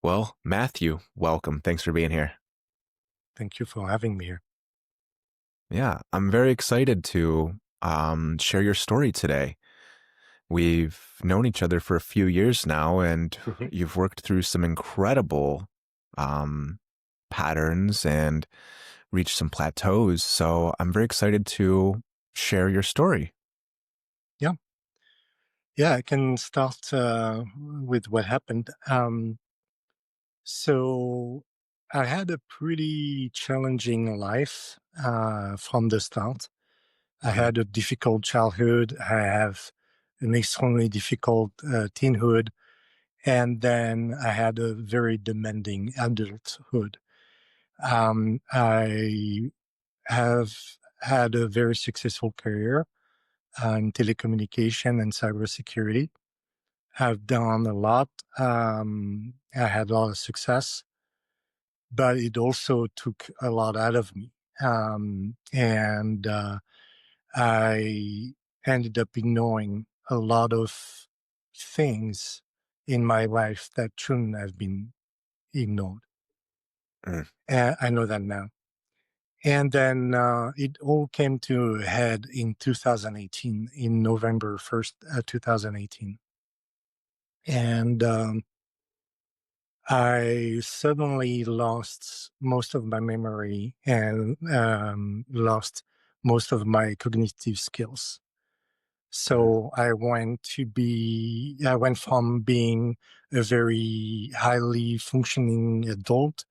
Well, Matthew, welcome. Thanks for being here. Thank you for having me here. Yeah, I'm very excited to share your story today. We've known each other for a few years now, and Mhm. you've worked through some incredible um, patterns and reached some plateaus. So I'm very excited to share your story. Yeah, yeah, I can start with what happened. So I had a pretty challenging life from the start. I Hmm. had a difficult childhood. I have an extremely difficult teenhood, and then I had a very demanding adulthood. I have had a very successful career in telecommunication and cybersecurity. I've done a lot. I had a lot of success, but it also took a lot out of me. And I ended up ignoring a lot of things in my life that shouldn't have been ignored. Mm. I know that now. And then it all came to a head in 2018, in November 1st, 2018. And I suddenly lost most of my memory and lost most of my cognitive skills. Mm. So I went from being a very highly functioning adult,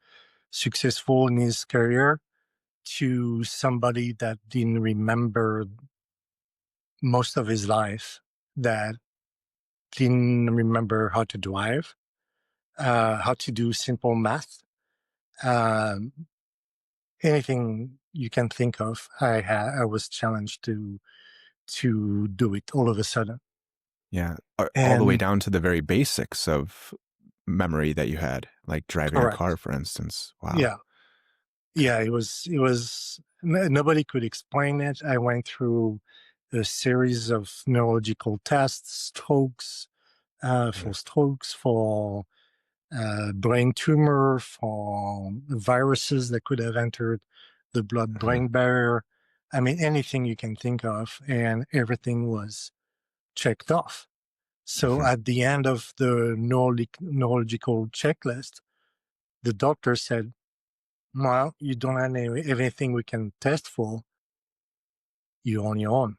successful in his career, to somebody that didn't remember most of his life, that didn't remember how to drive, how to do simple math. Um, Anything you can think of, I was challenged to do it all of a sudden. Yeah, all the way And down to the very basics of memory that you had, like driving a car, correct, for instance. Wow. yeah, yeah. Nobody could explain it. I went through a series of neurological tests, Mm. strokes, for brain tumor, for viruses that could have entered the Mhm. blood-brain barrier. I mean, anything you can think of, and everything was checked off. So Mhm. at the end of the neurological checklist, the doctor said, well, you don't have anything we can test for. You're on your own.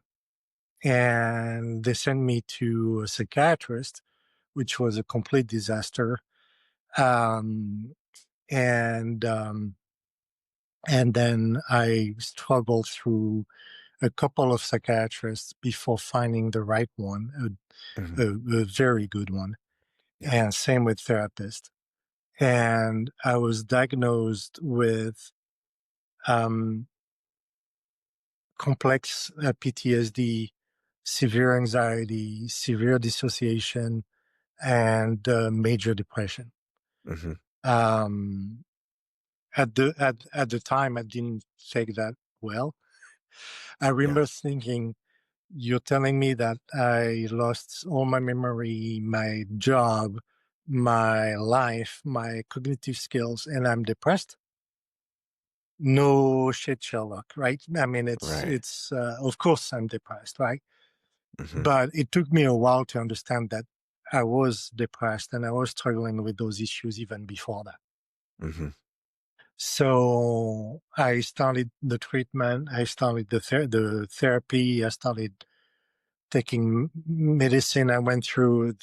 And they sent me to a psychiatrist, which was a complete disaster. Um, and um, and then I struggled through a couple of psychiatrists before finding the right one, Mhm. a very good one. Yeah. And same with therapists. And I was diagnosed with um, complex PTSD, severe anxiety, severe dissociation, and major depression. Mhm. Um, at the time, I didn't take that well. I Yeah. remember thinking, "You're telling me that I lost all my memory, my job, my life, my cognitive skills, and I'm depressed?" No shit, Sherlock, right? I mean, Right. it's of course I'm depressed, right? Mhm. But it took me a while to understand that I was depressed and I was struggling with those issues even before that. Mhm. So I started the treatment. I started the therapy. I started taking medicine. I went through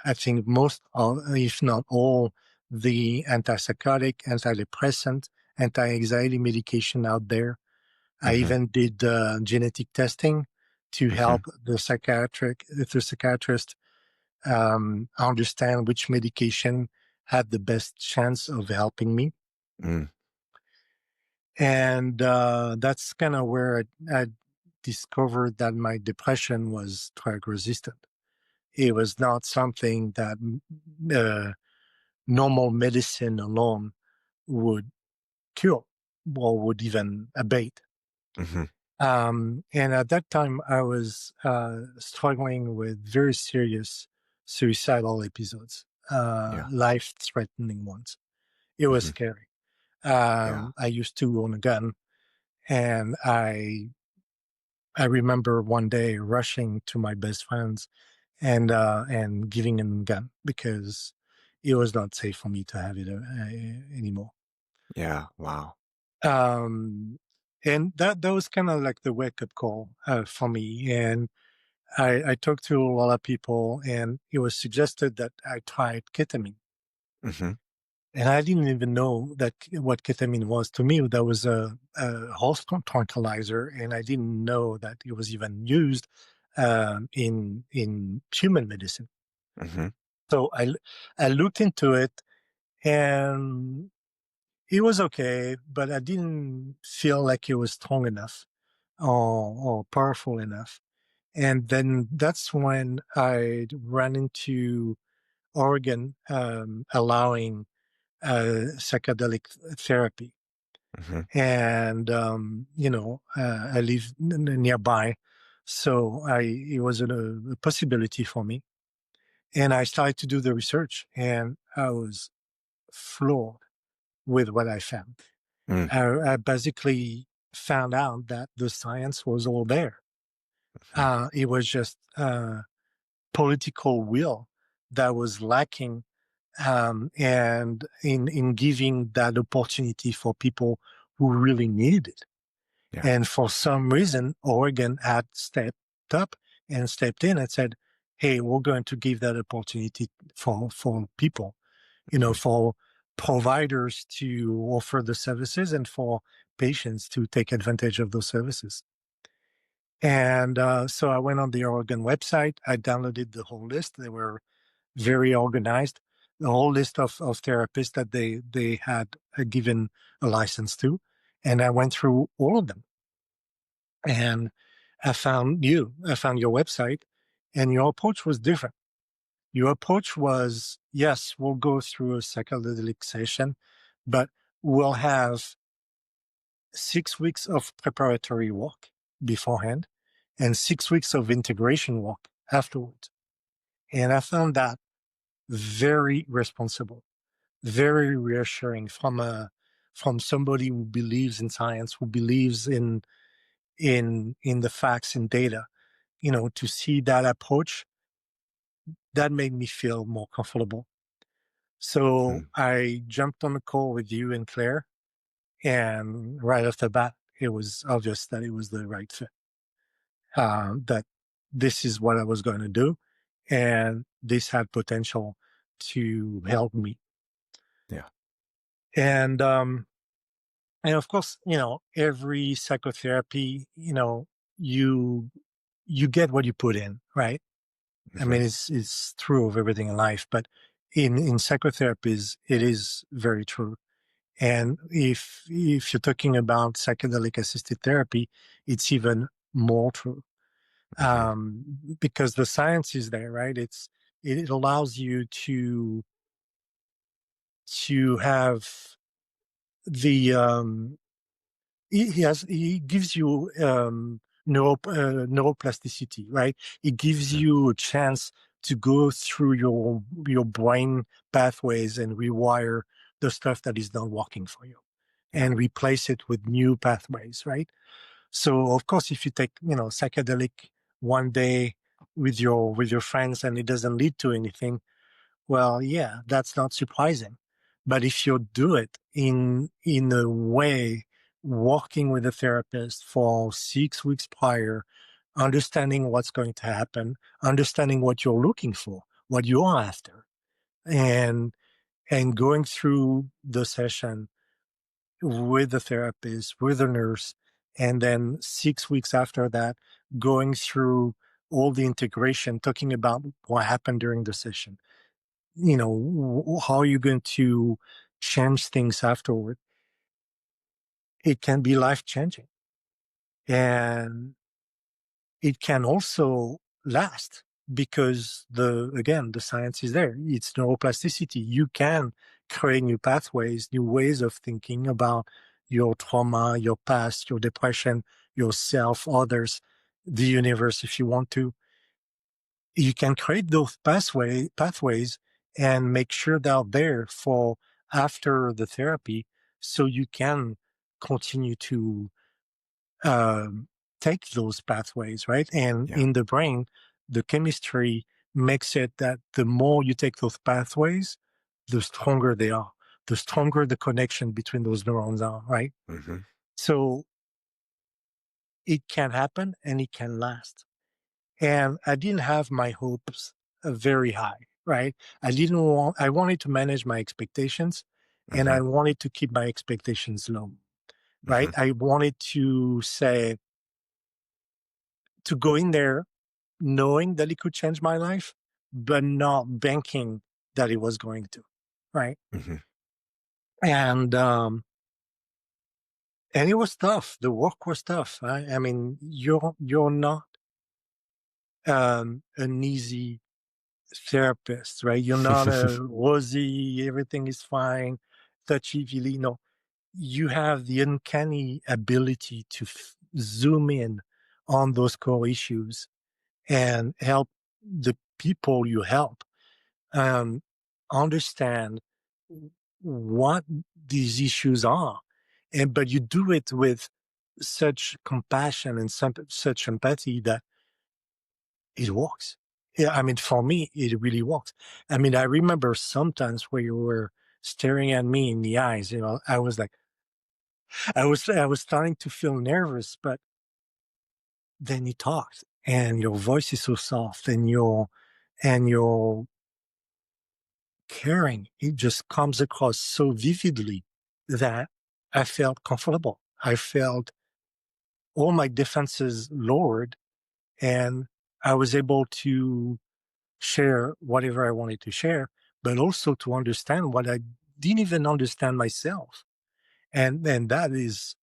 I think most of, if not all, the antipsychotic, antidepressant, anti-anxiety medication out there. I Mhm. even did genetic testing to Mhm. help the psychiatrist understand which medication had the best chance of helping me. Mm. And that's kind of where I discovered that my depression was drug resistant. It was not something that uh, normal medicine alone would cure or would even abate. Mhm. And at that time, I was struggling with very serious suicidal episodes. Yeah. life-threatening ones. It was Hmm. scary. Yeah. I used to own a gun, and I remember one day rushing to my best friends and giving him a gun because it was not safe for me to have it anymore. Yeah. Wow. Um, and that was kind of like the wake up call for me. And I talked to a lot of people, and it was suggested that I tried ketamine. Hmm. And I didn't even know that what ketamine was. To me, that was a horse tranquilizer, and I didn't know that it was even used in human medicine. Hmm. So I looked into it, and it was okay, but I didn't feel like it was strong enough or powerful enough. And then that's when I ran into Oregon allowing psychedelic therapy. Hmm. And, I live nearby. So it was a possibility for me. And I started to do the research, and I was floored with what I found. Mm. I basically found out that the science was all there. Hmm. It was just political will that was lacking, and in giving that opportunity for people who really needed it. Yeah. And for some reason, Oregon had stepped up and stepped in and said, "Hey, we're going to give that opportunity for people, Hmm. for providers to offer the services and for patients to take advantage of those services." And so I went on the Oregon website. I downloaded the whole list. They were very organized. The whole list of therapists that they had given a license to, and I went through all of them. And I found you. I found your website, and your approach was different. Your approach was, yes, we'll go through a psychedelic session, but we'll have 6 weeks of preparatory work beforehand and 6 weeks of integration work afterwards. And I found that very responsible, very reassuring from somebody who believes in science, who believes in the facts and data. To see that approach, that made me feel more comfortable. So Mm. I jumped on the call with you and Claire, and right off the bat, it was obvious that it was the right fit. That this is what I was going to do, and this had potential to help me. Yeah. And and of course, every psychotherapy, you you get what you put in, right? I Hmm. mean, it's true of everything in life, but in psychotherapies, it is very true. And if you're talking about psychedelic assisted therapy, it's even more true, Hmm. because the science is there, right? It allows you to have the he gives you neuroplasticity, right? It gives Hmm. you a chance to go through your brain pathways and rewire the stuff that is not working for you Yeah. and replace it with new pathways, right? So of course, if you take psychedelic one day with your friends and it doesn't lead to anything, well, yeah, that's not surprising. But if you do it in a way, working with a therapist for 6 weeks prior, understanding what's going to happen, understanding what you're looking for, what you're after, and and going through the session with the therapist, with the nurse, and then 6 weeks after that, going through all the integration, talking about what happened during the session, how are you going to change things afterward? It can be life changing, and it can also last because the science is there. It's neuroplasticity. You can create new pathways, new ways of thinking about your trauma, your past, your depression, yourself, others, the universe, if you want to. You can create those pathways and make sure they're there for after the therapy so you can continue to um, take those pathways, right? And Yeah. in the brain, the chemistry makes it that the more you take those pathways, the stronger they are, the stronger the connection between those neurons are, right? Hmm. So it can happen and it can last. And I didn't have my hopes very high, right? I wanted to manage my expectations and Hmm. I wanted to keep my expectations low, right? Hmm. I wanted to say, to go in there knowing that it could change my life, but not banking that it was going to, right? Hmm. And and it was tough. The work was tough. Right? I mean, you're not an easy therapist, right? You're not a rosy, everything is fine, touchy feely. No, you have the uncanny ability to zoom in on those core issues and help the people you help um, understand what these issues are. And but you do it with such compassion and such empathy that it works. Yeah, I mean, for me, it really works. I mean, I remember sometimes where you were staring at me in the eyes. I was like, I was starting to feel nervous, but then you talked, and your voice is so soft, and your caring, it just comes across so vividly that I felt comfortable. I felt all my defenses lowered, and I was able to share whatever I wanted to share, but also to understand what I didn't even understand myself. And that is,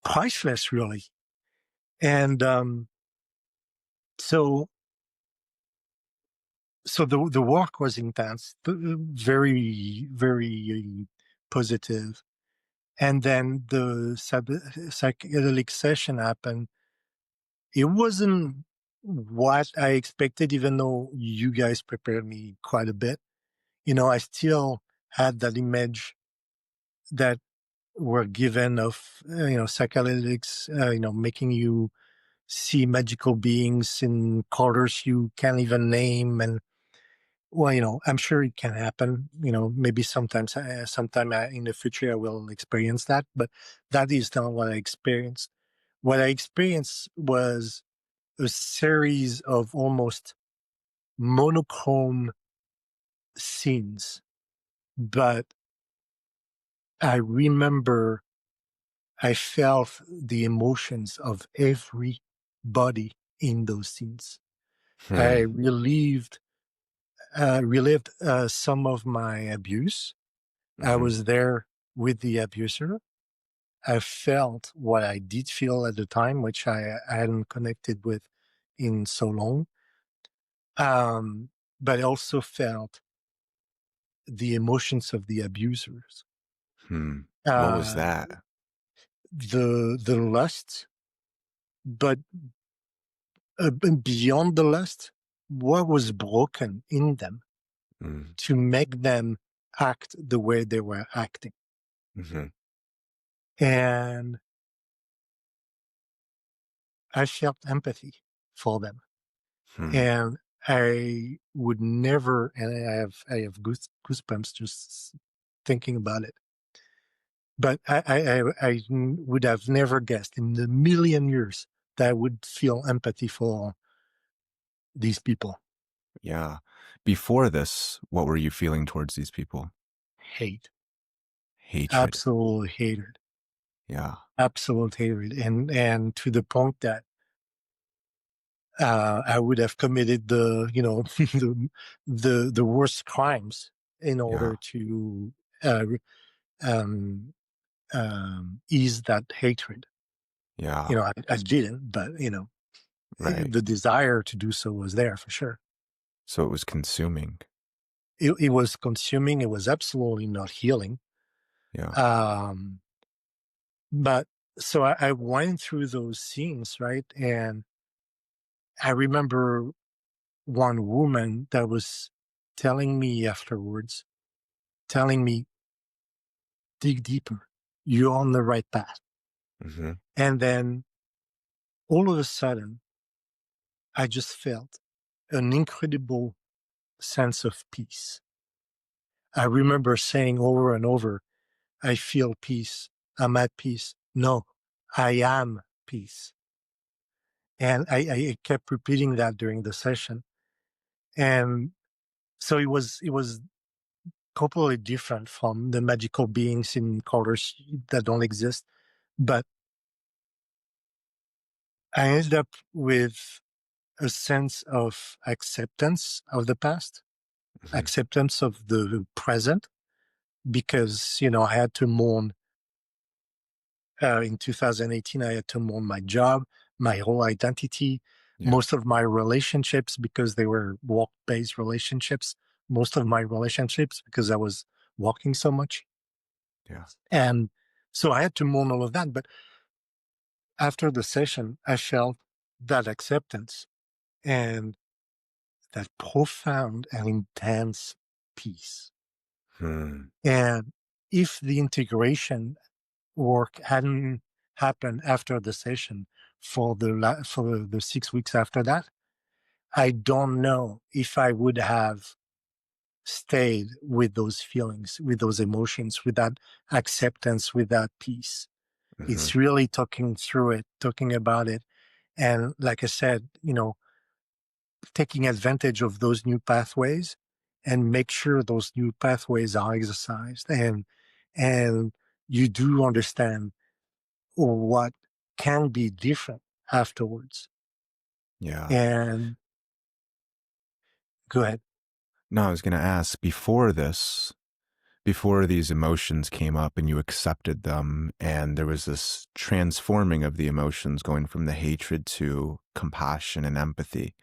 priceless really. And so so the work was intense, very, very positive. And then the psychedelic session happened. It wasn't what I expected, even though you guys prepared me quite a bit. I still had that image that were given of, psychedelics, making you see magical beings in colors you can't even name. And well, I'm sure it can happen. Maybe sometime in the future I will experience that, but that is not what I experienced. What I experienced was a series of almost monochrome scenes, but I remember I felt the emotions of everybody in those scenes. I Hmm. relived some of my abuse. I Hmm. was there with the abuser. I felt what I did feel at the time, which I hadn't connected with in so long. But I also felt the emotions of the abusers. Hmm. What was Uh, that? the lust, but beyond the lust, what was broken in them Mm. to make them act the way they were acting. Hmm. And I felt empathy for them. Hmm. And I would never, and I have goosebumps just thinking about it. But I would have never guessed in a million years that I would feel empathy for these people. Yeah. Before this, what were you feeling towards these people? Hate, Hatred. absolute hatred, Yeah. absolute hatred, and to the point that I would have committed the worst crimes in Yeah. order to uh, um, ease that hatred. Yeah. I didn't, but Right. the desire to do so was there for sure. So it was consuming. It was consuming. It was absolutely not healing. Yeah. Um, but so I went through those scenes, right? And I remember one woman that was telling me afterwards, telling me, dig deeper. You're on the right path. Mm-hmm. And then all of a sudden, I just felt an incredible sense of peace. I remember saying over and over, I feel peace. I'm at peace. No, I am peace. And I kept repeating that during the session. And so it was completely different from the magical beings in colors that don't exist. But I ended up with a sense of acceptance of the past, Mm-hmm. acceptance of the present, because, I had to mourn. In 2018, I had to mourn my job, my whole identity, Yeah. most of my relationships because they were work-based relationships, most of my relationships because I was walking so much. Yeah. And so I had to mourn all of that. But after the session, I felt that acceptance and that profound and intense peace. Hmm. And if the integration work hadn't happened after the session for the 6 weeks after that, I don't know if I would have stayed with those feelings, with those emotions, with that acceptance, with that peace. Mm-hmm. It's really talking through it, talking about it. And like I said, taking advantage of those new pathways and make sure those new pathways are exercised and you do understand what can be different afterwards. Yeah. And go ahead. No, I was going to ask before this, before these emotions came up and you accepted them, and there was this transforming of the emotions going from the hatred to compassion and empathy.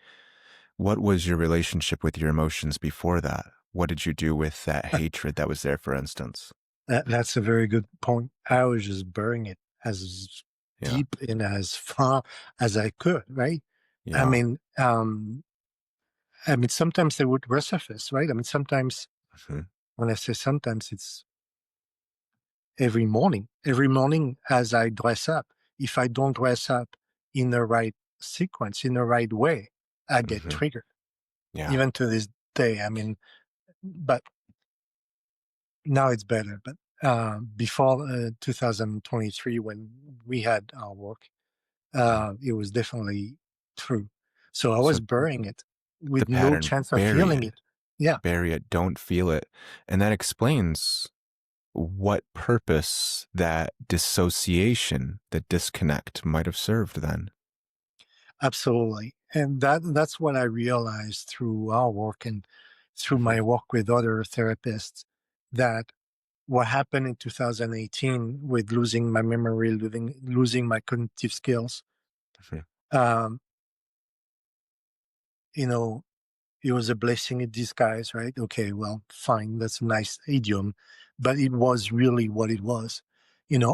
What was your relationship with your emotions before that? What did you do with that hatred that was there, for instance? That's a very good point. I was just burying it as Yeah. deep and as far as I could, right? I Yeah. mean, um, sometimes they would resurface, right? Sometimes Mhm. when I say sometimes, it's every morning. Every morning as I dress up. If I don't dress up in the right sequence, in the right way, I get Mhm. triggered. Yeah. Even to this day, but now it's better. But before 2023, when we had our work, Yeah. it was definitely true. So I was So burying it the with no pattern, chance of bury healing it, it. Yeah, bury it, don't feel it. And that explains what purpose that dissociation, that disconnect might have served then. absolutely. And that's what I realized through our work and through Mhm. my work with other therapists, that what happened in 2018 with losing my memory, losing my cognitive skills, Mhm. um, you know, it was a blessing in disguise, right? Okay, well, fine, that's a nice idiom, but it was really what it was.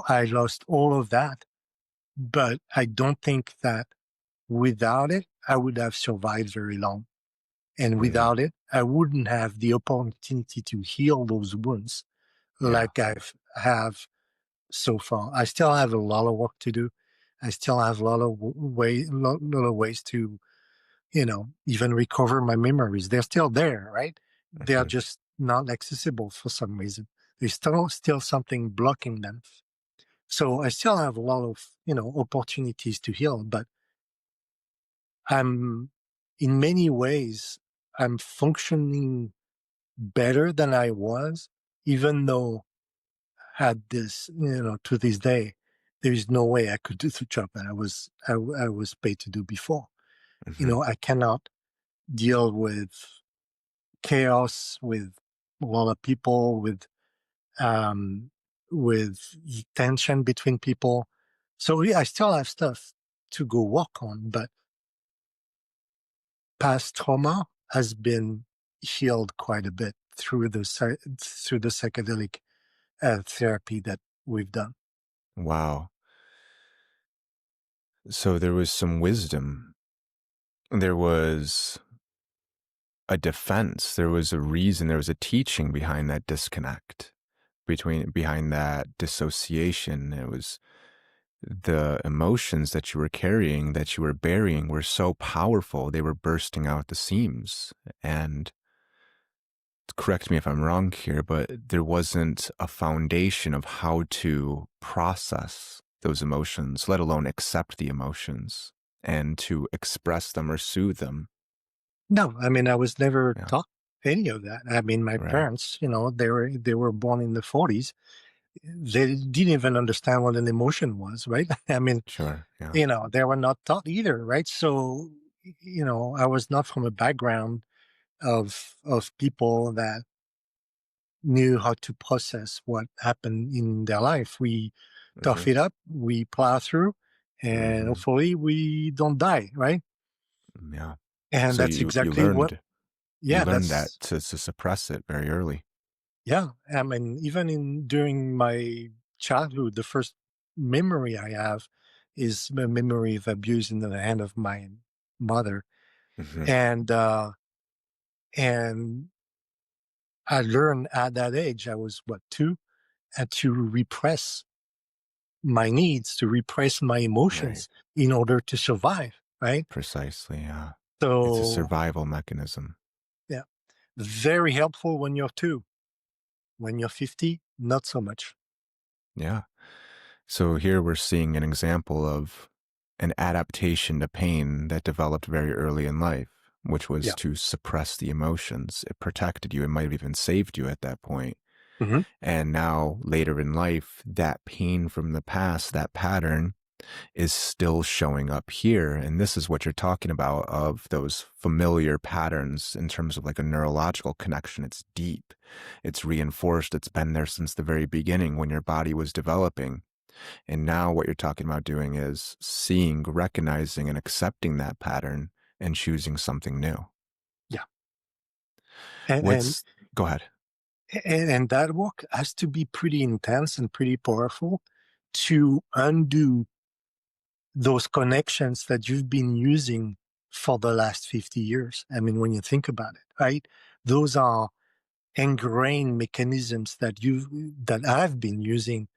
I lost all of that, but I don't think that without it, I would have survived very long. And Mm. without it, I wouldn't have the opportunity to heal those wounds Yeah. like have so far. I still have a lot of work to do. I still have a lot of lot of ways to, even recover my memories. They're still there, right? They are Mhm. just not accessible for some reason. There's still something blocking them. So I still have a lot of, opportunities to heal, but I'm in many ways, I'm functioning better than I was, even though had this, to this day, there is no way I could do the job that I was paid to do before. Mhm. I cannot deal with chaos, with a lot of people, um, with tension between people. So yeah, I still have stuff to go work on, but past trauma has been healed quite a bit through the psychedelic therapy that we've done. Wow. So there was some wisdom. There was a defense. There was a reason, there was a teaching behind that disconnect, behind that dissociation. It was the emotions that you were carrying, that you were burying, were so powerful. They were bursting out the seams. And correct me if I'm wrong here, but there wasn't a foundation of how to process those emotions, let alone accept the emotions and to express them or soothe them. No, I mean, I was never Yeah, taught any of that. I mean, my right. parents, they were born in the 40s. They didn't even understand what an emotion was, right? I mean, Sure. Yeah. they were not taught either, right? So, I was not from a background of people that knew how to process what happened in their life. We Hmm. tough it up, we plow through, and Hmm. hopefully we don't die, right? Yeah. And So that's you exactly what, you yeah, learned that that's, to suppress it very early. yeah. I mean, even during my childhood, the first memory I have is a memory of abuse in the hand of my mother. Hmm. And I learned at that age, I was what, 2, had to repress my needs, to repress my Right. emotions in order to survive, right? Precisely. Yeah. It's a So, survival mechanism. yeah, very helpful when you're 2. When you're 50, not so much. Yeah. So here we're seeing an example of an adaptation to pain that developed very early in life, which was Yeah. to suppress the emotions. It protected you. It might have even saved you at that point. Hmm. And now later in life, that pain from the past, that pattern is still showing up here. And this is what you're talking about, of those familiar patterns in terms of like a neurological connection. It's deep, it's reinforced, it's been there since the very beginning when your body was developing. And now what you're talking about doing is seeing, recognizing, and accepting that pattern and choosing something new. Yeah. And, and What's, go ahead. and that work has to be pretty intense and pretty powerful to undo those connections that you've been using for the last 50 years. I mean, when you think about it, right? Those are ingrained mechanisms that I've been using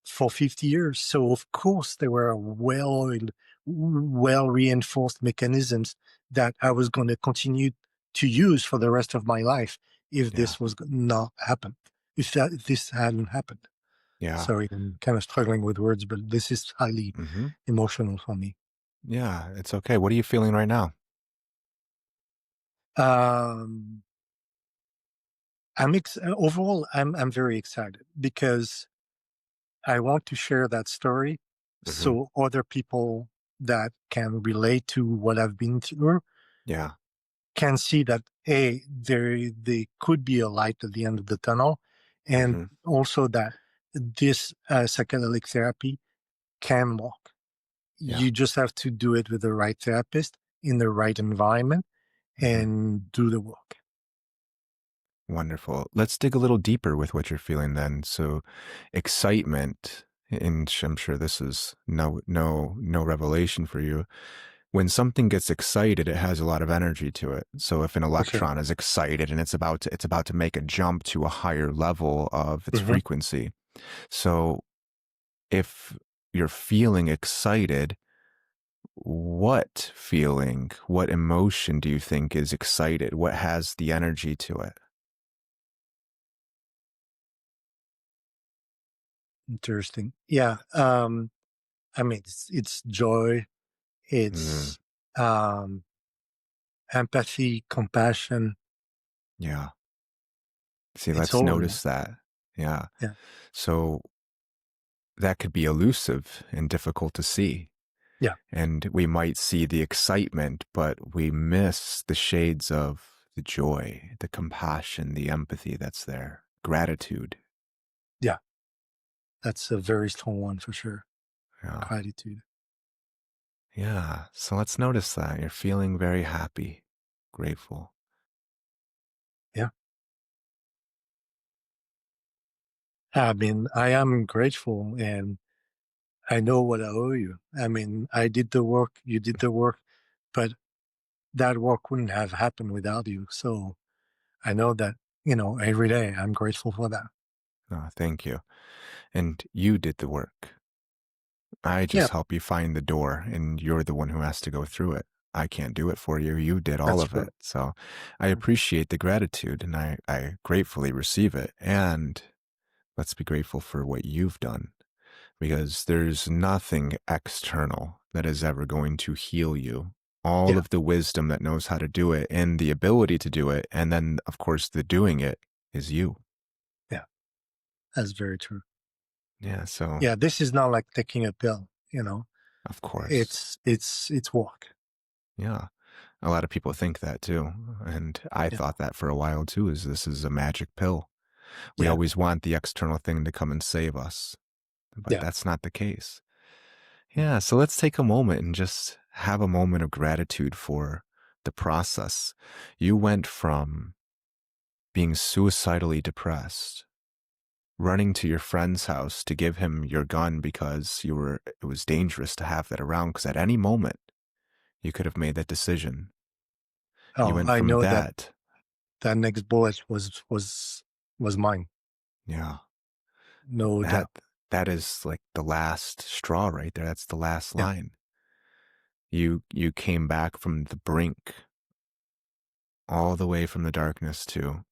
for 50 years. So of course they were well-oiled, well reinforced mechanisms that I was going to continue to use for the rest of my life if Yeah. this was not happen, if this hadn't happened. Yeah. Sorry, I'm kind of struggling with words, but this is highly Hmm. emotional for me. Yeah. It's okay. What are you feeling right now? Um, overall, I'm very excited because I want to share that story Hmm. so other people that can relate to what I've been through Yeah. can see that, hey, there could be a light at the end of the tunnel, and Hmm. also that this psychedelic therapy can work. Yeah. You just have to do it with the right therapist in the right environment Hmm. and do the work. Wonderful. Let's dig a little deeper with what you're feeling then. So, excitement, and I'm sure this is no revelation for you. When something gets excited, it has a lot of energy to it. So if an For sure. electron is excited and it's about to make a jump to a higher level of its Hmm. frequency. So if you're feeling excited, what feeling, what emotion do you think is excited? What has the energy to it? Interesting. Yeah. I mean, it's joy. Mm, It's um, empathy, compassion. yeah. See, It's let's all of that. notice that. Yeah. Yeah. So that could be elusive and difficult to see. Yeah. And we might see the excitement, but we miss the shades of the joy, the compassion, the empathy that's there, gratitude. Yeah. That's a very strong one for sure. Yeah. Gratitude. Yeah. So let's notice that you're feeling very happy, grateful. Yeah. I mean, I am grateful and I know what I owe you. I mean, I did the work, you did the work, but that work wouldn't have happened without you. So I know that, every day I'm grateful for that. Oh, thank you. And you did the work. I Yeah, just help you find the door, and you're the one who has to go through it. I can't do it for you. You did all that's of true. it. So I appreciate the gratitude and I gratefully receive it. And let's be grateful for what you've done because there's nothing external that is ever going to heal you. All Yeah, of the wisdom that knows how to do it and the ability to do it, and then, of course, the doing it is you. yeah, that's very true. Yeah. So, Yeah, this is not like taking a pill, of course. it's work. Yeah. A lot of people think that too. And I Yeah, thought that for a while too, is this is a magic pill. We yeah, always want the external thing to come and save us, but yeah. that's not the case. Mm. Yeah. So let's take a moment and just have a moment of gratitude for the process. You went from being suicidally depressed, running to your friend's house to give him your gun because it was dangerous to have that around because at any moment you could have made that decision. You Oh, went I from know that that. that next bullet was mine. Yeah. No That doubt. that is like the last straw right there. That's the last Yeah, line. You came back from the brink all the way from the darkness to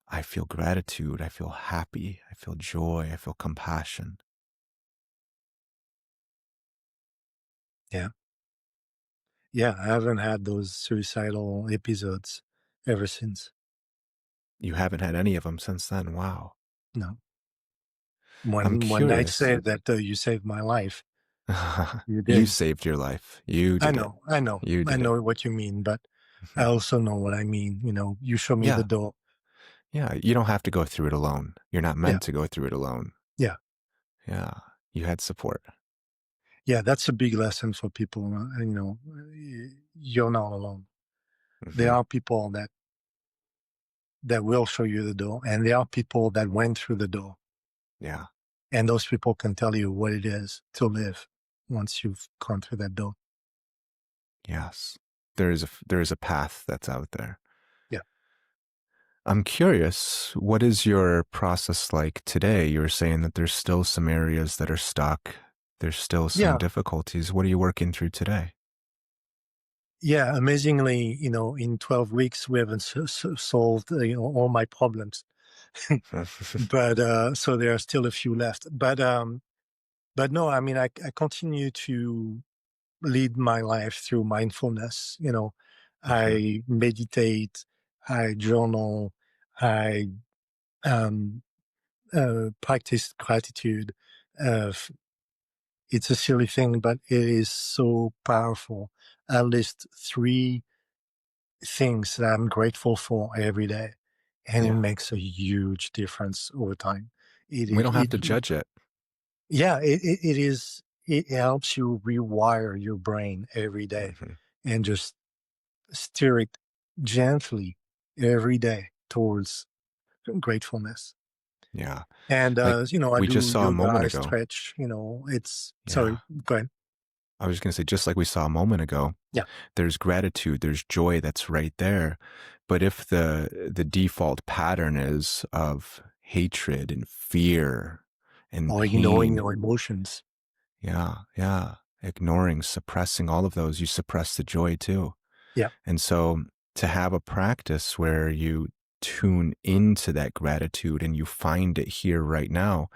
I feel gratitude, I feel happy, I feel joy, I feel compassion. yeah, yeah. I haven't had those suicidal episodes ever since. You haven't had any of them since then. Wow. No. I'm When I curious. said that you saved my life, you You did. saved your life. You I did it. know, I know, You I did it. know what you mean, but I Mhm. also know what I mean. You show me the Yeah. door. Yeah. You don't have to go through it alone. You're not Yeah, meant to go through it alone. yeah, Yeah. You had support. yeah. That's a big lesson for people. You're not alone. There Hmm. are people that will show you the door, and there are people that went through the door, Yeah. and those people can tell you what it is to live once you've gone through that door. Yes. There is a path that's out there. Yeah, I'm curious, what is your process like today? You were saying that there's still some areas that are stuck. There's still some yeah, difficulties. What are you working through today? yeah. Amazingly, in 12 weeks we haven't solved all my problems. But so there are still a few left. But no, I mean, I continue to lead my life through mindfulness. Mhm. I meditate, I journal, I um, practice gratitude. It's a silly thing, but it is so powerful. At least three things that I'm grateful for every day, and it Yeah. makes a huge difference over time. It We is don't have it to judge it. Yeah, it is. It helps you rewire your brain every day Mhm. and just steer it gently every day towards gratefulness. Yeah. And, Like I we just do saw a yoga, moment I ago. stretch, Yeah. sorry, go ahead. I was going to say, just like we saw a moment ago, Yeah. there's gratitude, there's joy that's right there. But if the default pattern is of hatred and fear and Or ignoring pain, your emotions. yeah, yeah, ignoring, suppressing all of those, you suppress the joy too. Yeah, And so to have a practice where you tune into that gratitude and you find it here right now,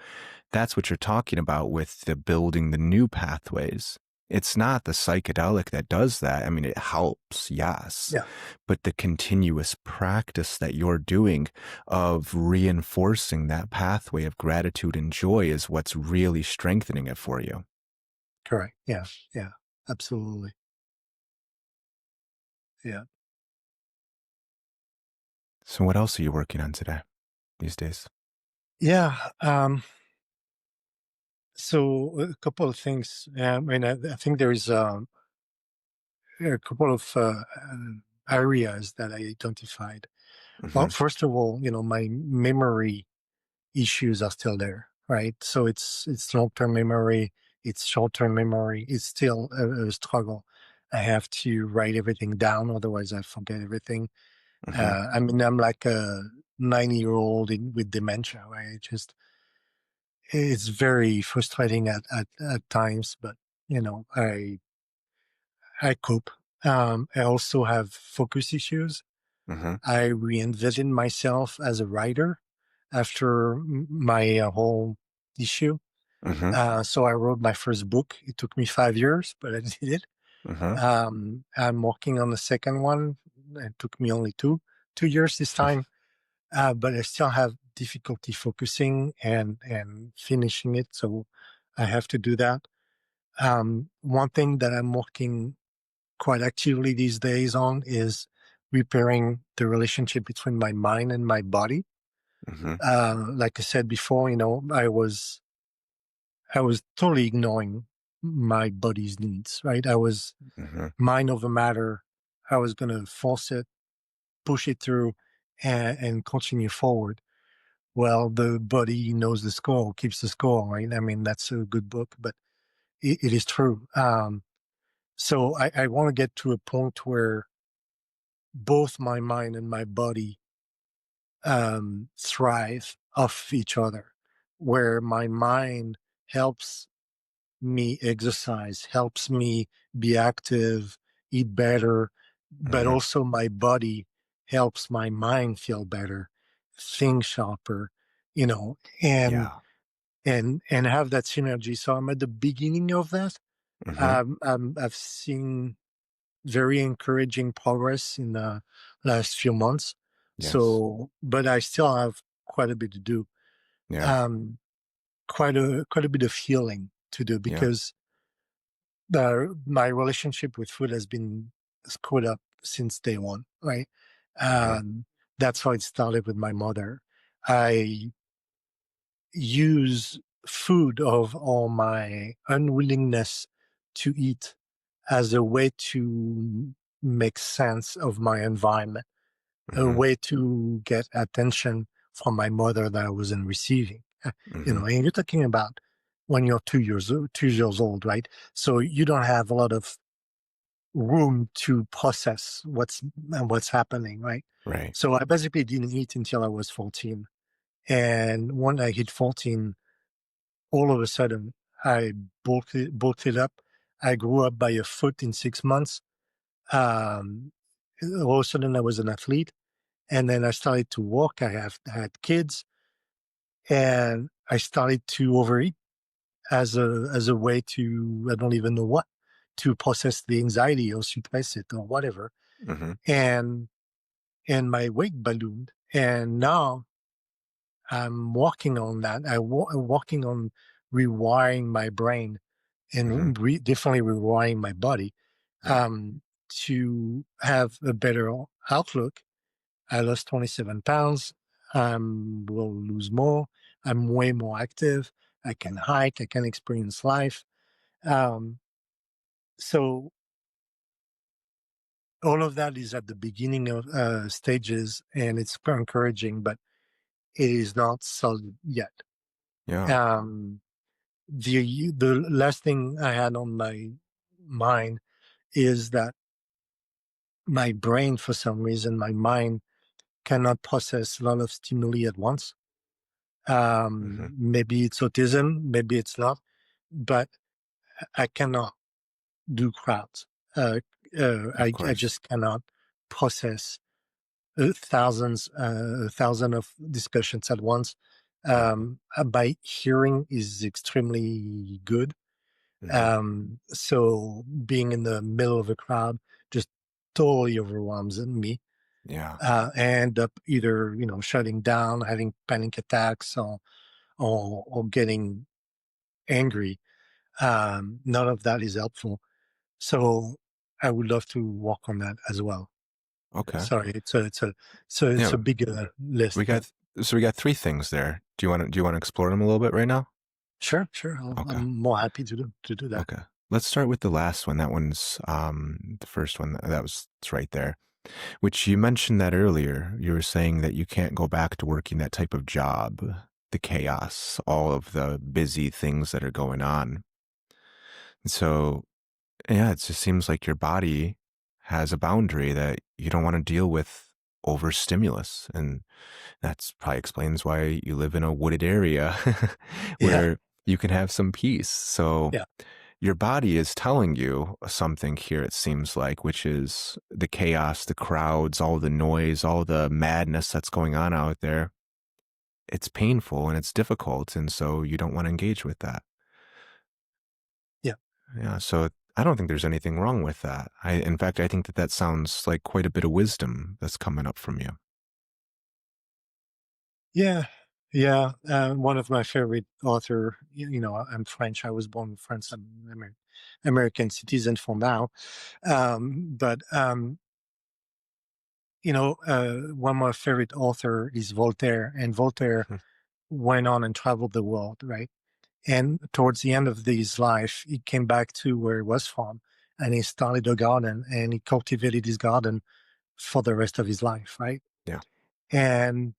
that's what you're talking about with the building the new pathways. It's not the psychedelic that does that. I mean, it helps, yes, yeah, but the continuous practice that you're doing of reinforcing that pathway of gratitude and joy is what's really strengthening it for you. correct. Yeah, yeah, absolutely. Yeah. So, what else are you working on today, these days? Yeah, so a couple of things. I think there is, a couple of, areas that I identified. Well, Hmm. first of all, my memory issues are still there, right? So it's long-term memory, it's short-term memory, it's still a struggle. I have to write everything down, otherwise I forget everything. Mm-hmm. I mean, I'm like a 90-year-old with dementia, right? It's very frustrating at times, but you know, I cope. I also have focus issues. Mm-hmm. I reinvented myself as a writer after my whole issue. Mm-hmm. So I wrote my first book. It took me 5 years, but I did it. Mm-hmm. I'm working on the second one. It took me only two years this time, but I still have difficulty focusing and finishing it. So I have to do that. One thing that I'm working quite actively these days on is repairing the relationship between my mind and my body. Mm-hmm. Like I said before, you know, I was totally ignoring my body's needs, right? I was Mm-hmm. mind over matter. I was going to force it, push it through, and continue forward. Well, the body knows the score, keeps the score, right? I mean, that's a good book, but it is true. So I want to get to a point where both my mind and my body thrive off each other, where my mind helps me exercise, helps me be active, eat better, but Mm-hmm. also my body helps my mind feel better, think sharper, you know, and Yeah. and have that synergy. So I'm at the beginning of that. Mm-hmm. I've seen very encouraging progress in the last few months. Yes. So, but I still have quite a bit to do. Yeah. Um, quite a bit of healing to do Yeah. because my relationship with food has been screwed up since day one, right? Mm-hmm. Um, that's how it started with my mother. I use food of all my unwillingness to eat as a way to make sense of my environment, a Mm-hmm. way to get attention from my mother that I wasn't receiving. You Mm-hmm. know, and you're talking about when you're 2 years old, right? So you don't have a lot of room to process what's happening, right? Right. So I basically didn't eat until I was 14. And when I hit 14, all of a sudden I bulked it up. I grew up by a foot in 6 months. Um, all of a sudden I was an athlete. And then I started to work. I had kids and I started to overeat as a way to, I don't even know what, to process the anxiety or suppress it or whatever. Mm-hmm. And and my weight ballooned. And now I'm working on that. I'm working on rewiring my brain Mm-hmm. and definitely rewiring my body Yeah. um, to have a better outlook. I lost 27 pounds. Will lose more. I'm way more active. I can hike. I can experience life. Um, so all of that is at the beginning of stages, and it's encouraging, but it is not solid yet. Yeah. Um, the last thing I had on my mind is that my brain, for some reason, my mind cannot process a lot of stimuli at once. Mm-hmm. Maybe it's autism, maybe it's not, but I cannot do crowds. Uh, Of I course. just cannot process a thousand of discussions at once. Yeah. My hearing is extremely good. Mm-hmm. So being in the middle of a crowd just totally overwhelms me. Yeah. I end up either, you know, shutting down, having panic attacks or getting angry. None of that is helpful. So I would love to work on that as well. Okay. Sorry, it's Yeah. a bigger list, We but got so we got three things there. Do you want to explore them a little bit right now? sure. Okay. I'm more happy to do that. Okay. Let's start with the last one. That one's the first one. That was it's right there. Which you mentioned that earlier. You were saying that you can't go back to working that type of job, the chaos, all of the busy things that are going on. So Yeah, it just seems like your body has a boundary that you don't want to deal with overstimulus. And that's probably explains why you live in a wooded area Yeah, where you can have some peace. So yeah, your body is telling you something here, it seems like, which is the chaos, the crowds, all the noise, all the madness that's going on out there. It's painful and it's difficult. And so you don't want to engage with that. yeah. Yeah. So I don't think there's anything wrong with that. In fact, I think that that sounds like quite a bit of wisdom that's coming up from you. Yeah, yeah. One of my favorite author. I'm French. I was born in France. I'm an American citizen for now. But one of my favorite author is Voltaire, and Voltaire went on and traveled the world, right? And towards the end of his life, he came back to where he was from, and he started a garden, and he cultivated his garden for the rest of his life, right? Yeah. And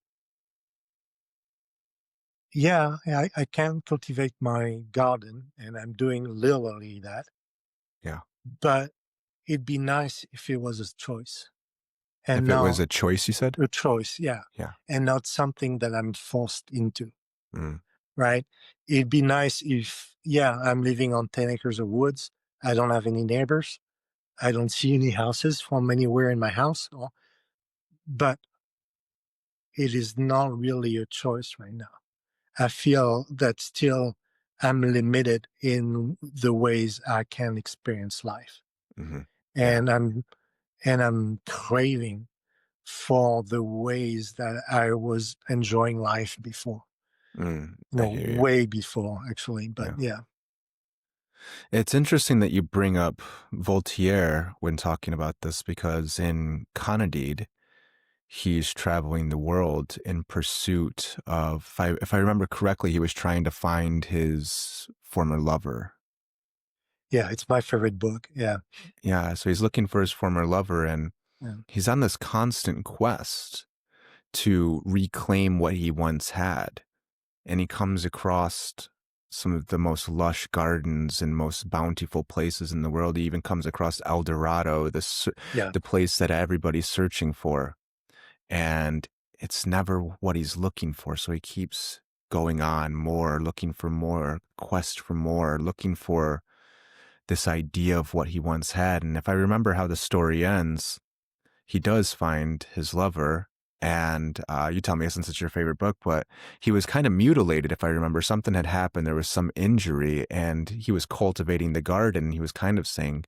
yeah, I can cultivate my garden, and I'm doing literally that. Yeah. But it'd be nice if it was a choice, and If it was not a choice, you said? a choice, yeah, Yeah. and not something that I'm forced into, Mm, right? It'd be nice if, yeah, I'm living on 10 acres of woods. I don't have any neighbors. I don't see any houses from anywhere in my house, but it is not really a choice right now. I feel that still I'm limited in the ways I can experience life. hmm Yeah. And I'm craving for the ways that I was enjoying life before. I hear you. Way before actually. But Yeah. yeah. It's interesting that you bring up Voltaire when talking about this because in Candide, he's traveling the world in pursuit of, if I remember correctly, he was trying to find his former lover. Yeah, it's my favorite book. Yeah. Yeah, so he's looking for his former lover and Yeah. he's on this constant quest to reclaim what he once had. And he comes across some of the most lush gardens and most bountiful places in the world. He even comes across El Dorado, Yeah. the place that everybody's searching for. And it's never what he's looking for. So he keeps going on more, looking for more, quest for more, looking for this idea of what he once had. And if I remember how the story ends, he does find his lover. And you tell me since it's your favorite book, but he was kind of mutilated. If I remember, something had happened. There was some injury, and he was cultivating the garden. He was kind of saying,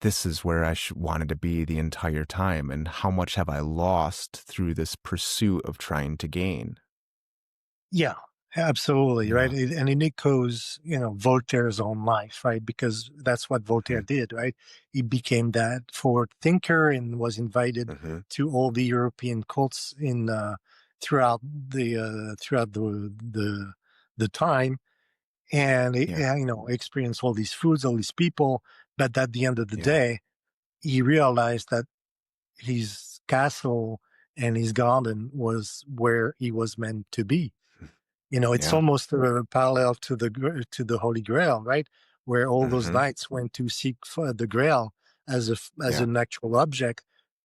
this is where I wanted to be the entire time. And how much have I lost through this pursuit of trying to gain? Yeah, absolutely, right? Yeah. And it echoes, Voltaire's own life, right? Because that's what Voltaire Mm-hmm. did, right? He became that forward thinker and was invited Mm-hmm. to all the European courts in throughout the time, and Yeah. experienced all these foods, all these people. But at the end of the Yeah. day, he realized that his castle and his garden was where he was meant to be. It's Yeah. almost parallel to to the Holy Grail, right? Where all those Mm-hmm. knights went to seek for the Grail as Yeah. an actual object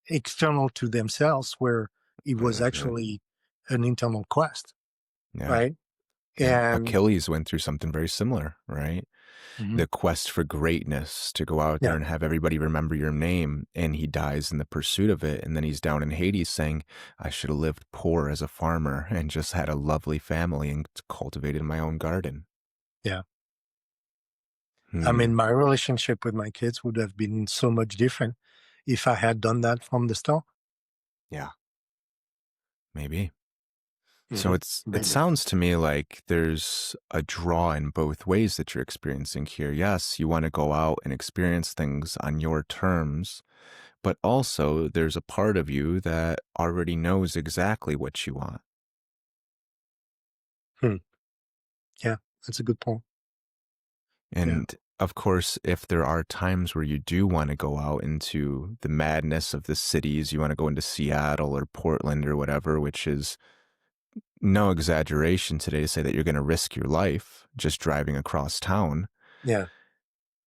external to themselves, where it was Mm-hmm. actually an internal quest, Yeah. right? Yeah. And Achilles went through something very similar, right? mhm, The quest for greatness, to go out there yeah, and have everybody remember your name, and he dies in the pursuit of it. And then he's down in Hades saying, I should have lived poor as a farmer and just had a lovely family and cultivated my own garden. yeah. I Hmm. mean, my relationship with my kids would have been so much different if I had done that from the start. Yeah, maybe. So Hmm. it Maybe. sounds to me like there's a draw in both ways that you're experiencing here. Yes, you want to go out and experience things on your terms, but also there's a part of you that already knows exactly what you want. Hmm. Yeah, that's a good point. Yeah, And of course, if there are times where you do want to go out into the madness of the cities, you want to go into Seattle or Portland or whatever, which is no exaggeration today to say that you're going to risk your life just driving across town. yeah,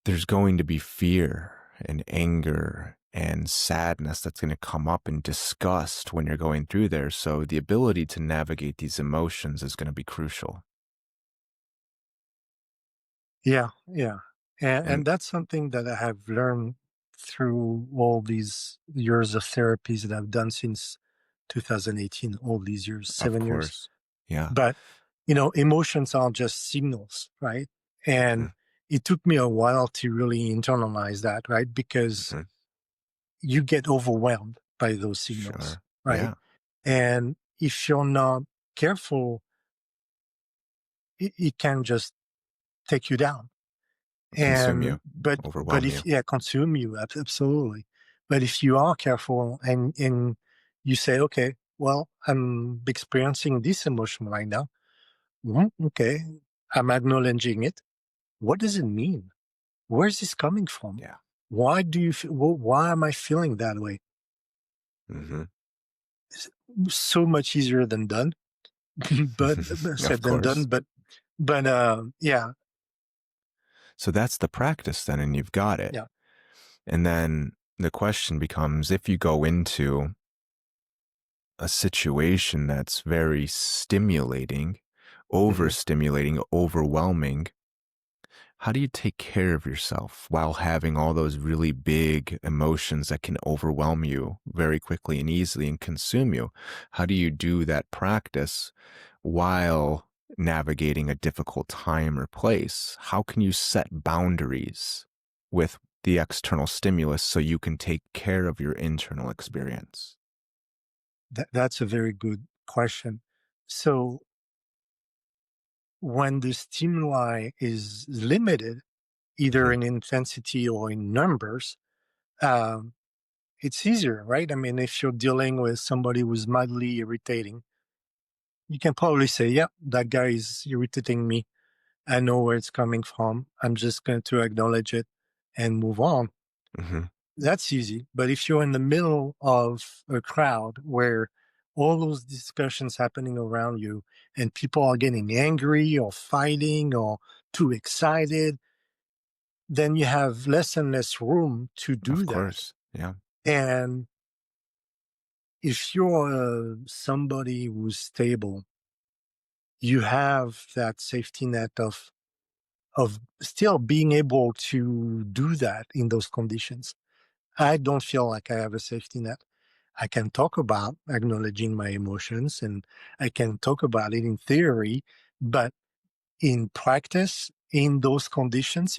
there's going to be fear and anger and sadness that's going to come up and disgust when you're going through there. So the ability to navigate these emotions is going to be crucial. Yeah, yeah. And And that's something that I have learned through all these years of therapies that I've done since 2018, all these years, of 7 years. course, yeah. But, emotions are just signals, right? And Hmm. it took me a while to really internalize that, right? Because Hmm. you get overwhelmed by those signals, Sure. right? Yeah. And if you're not careful, it can just take you down. Consume And you, but overwhelm if you. yeah, consume you, absolutely. But if you are careful and you say, okay, well, I'm experiencing this emotion right now. Okay, I'm acknowledging it. What does it mean? Where is this coming from? Yeah. Why do you? Why am I feeling that way? Hmm. It's so much easier than done, but Of said than done. course. But yeah, So that's the practice then, and you've got it. yeah. And then the question becomes, if you go into a situation that's very stimulating, Mhm. overstimulating, overwhelming, how do you take care of yourself while having all those really big emotions that can overwhelm you very quickly and easily and consume you? How do you do that practice while navigating a difficult time or place? How can you set boundaries with the external stimulus so you can take care of your internal experience? That's a very good question. So when the stimuli is limited, either Hmm. in intensity or in numbers, um, it's easier, right? I mean, if you're dealing with somebody who's mildly irritating, you can probably say, yeah, that guy is irritating me. I know where it's coming from. I'm just going to acknowledge it and move on. Hmm. That's easy. But if you're in the middle of a crowd where all those discussions happening around you and people are getting angry or fighting or too excited, then you have less and less room to do Of that. course. Yeah. And if you're somebody who's stable, you have that safety net of still being able to do that in those conditions. I don't feel like I have a safety net. I can talk about acknowledging my emotions and I can talk about it in theory, but in practice, in those conditions,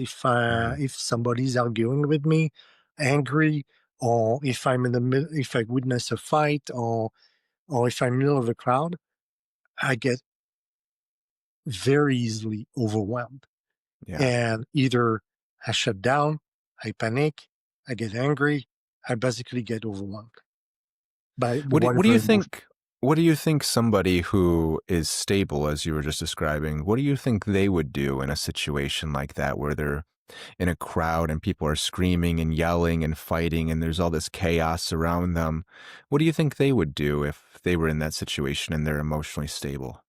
Hmm. if somebody's arguing with me, angry, or if I'm in the middle, if I witness a fight, or if I'm in the middle of a crowd, I get very easily overwhelmed. Yeah. And either I shut down, I panic, I get angry, I basically get overwhelmed by What do whatever you emotion. think? What do you think somebody who is stable, as you were just describing, what do you think they would do in a situation like that where they're in a crowd and people are screaming and yelling and fighting and there's all this chaos around them? What do you think they would do if they were in that situation and they're emotionally stable?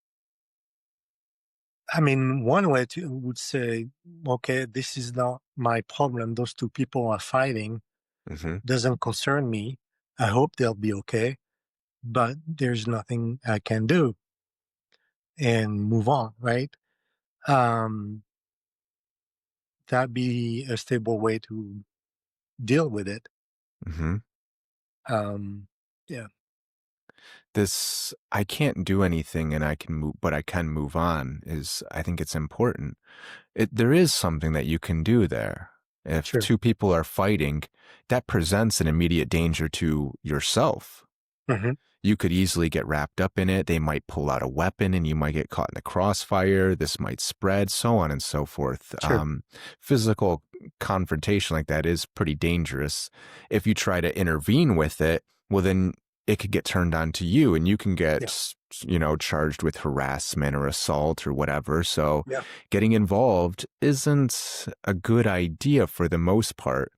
I mean, one way to would say, okay, this is not my problem. Those two people are fighting. Hmm. Doesn't concern me. I hope they'll be okay, but there's nothing I can do and move on, right? Um, that'd be a stable way to deal with it. Hmm. Um, yeah, This, I can't do anything and I can move, but I can move on, is, I think it's important. There is something that you can do there. If sure. two people are fighting, that presents an immediate danger to yourself. Hmm. You could easily get wrapped up in it. They might pull out a weapon and you might get caught in the crossfire. This might spread, so on and so forth. Sure. Physical confrontation like that is pretty dangerous. If you try to intervene with it, well, then it could get turned on to you and you can Yeah. get, charged with harassment or assault or whatever. So Yeah. getting involved isn't a good idea for the most part.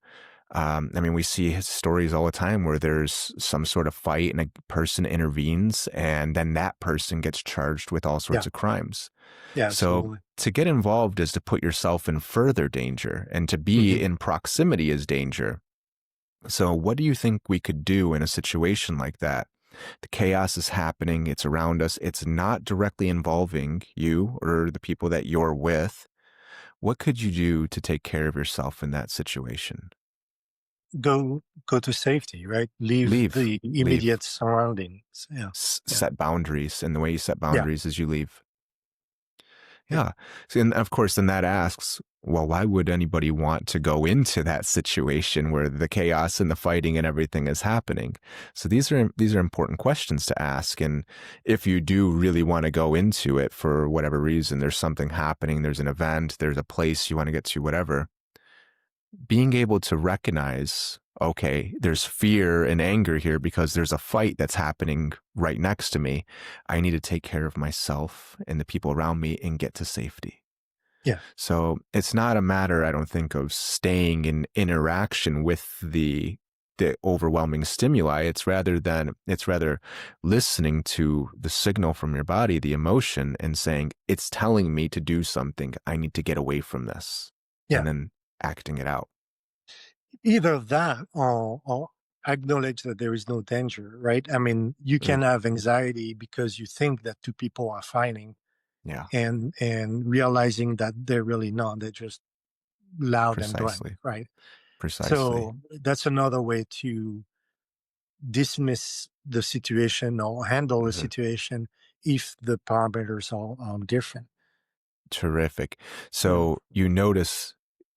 I mean, we see his stories all the time where there's some sort of fight and a person intervenes, and then that person gets charged with all sorts Yeah. of crimes. Yeah, So absolutely. to get involved is to put yourself in further danger, and to be Hmm. in proximity is danger. So, what do you think we could do in a situation like that? The chaos is happening, it's around us, it's not directly involving you or the people that you're with. What could you do to take care of yourself in that situation? Go to safety, right? Leave Leave, the leave. immediate surroundings. Yeah. Yeah. Set boundaries. And the way you set Yeah. boundaries is you leave. Yeah. Yeah. So, and of course, then that asks, well, why would anybody want to go into that situation where the chaos and the fighting and everything is happening? So these are important questions to ask. And if you do really want to go into it for whatever reason, there's something happening, there's an event, there's a place you want to get to, whatever, being able to recognize, okay, there's fear and anger here because there's a fight that's happening right next to me. I need to take care of myself and the people around me and get to safety. Yeah. So it's not a matter, I don't think, of staying in interaction with the overwhelming stimuli. It's rather listening to the signal from your body, the emotion, and saying, it's telling me to do something. I need to get away from this. Yeah. And then acting it out. Either that or acknowledge that there is no danger, right? I mean, you Mm, can have anxiety because you think that two people are fighting, yeah, and realizing that they're really not. They're just loud and drunk, precisely. right? Precisely. So that's another way to dismiss the situation or handle the Mhm. situation if the parameters are different. Terrific. Yeah. So you notice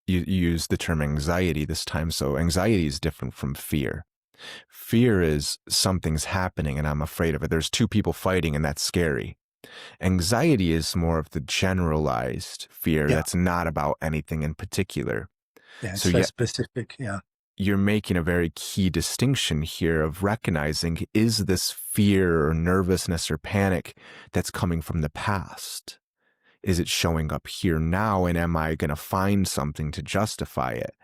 you use the term anxiety this time. So anxiety is different from fear. Fear is something's happening and I'm afraid of it. There's two people fighting and that's scary. Anxiety is more of the generalized fear Yeah. that's not about anything in particular. Yeah. So It's less yeah, specific. Yeah. you're making a very key distinction here of recognizing, is this fear or nervousness or panic that's coming from the past? Is it showing up here now? And am I going to find something to justify it?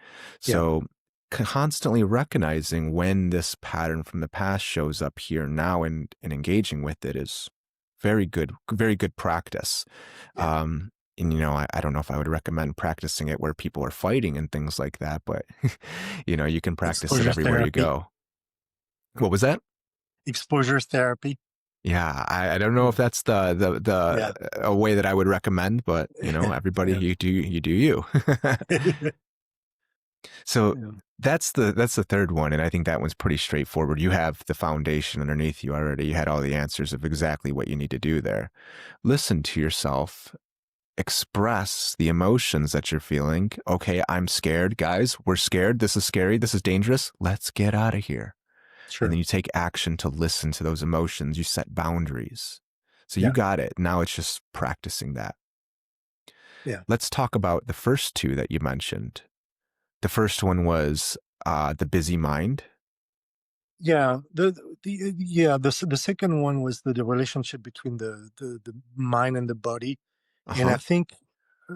Yeah. So constantly recognizing when this pattern from the past shows up here now, and engaging with it is very good practice. Yeah. And I don't know if I would recommend practicing it where people are fighting and things like that, but you can practice it Exposure everywhere you therapy. go. What was that? Exposure therapy. Yeah, I don't know if Mm. that's Yeah. a way that I would recommend, but everybody, Yeah. you do you. So Yeah. that's the third one, and I think that one's pretty straightforward. You have the foundation underneath you already. You had all the answers of exactly what you need to do there. Listen to yourself, express the emotions that you're feeling. Okay, I'm scared, guys. We're scared. This is scary. This is dangerous. Let's get out of here. And then Sure. you take action to listen to those emotions. You set boundaries. So you Yeah. got it. Now it's just practicing that. Yeah. Let's talk about the first two that you mentioned. The first one was the busy mind. Yeah. The second one was the relationship between the mind and the body. Uh And I huh. think, uh,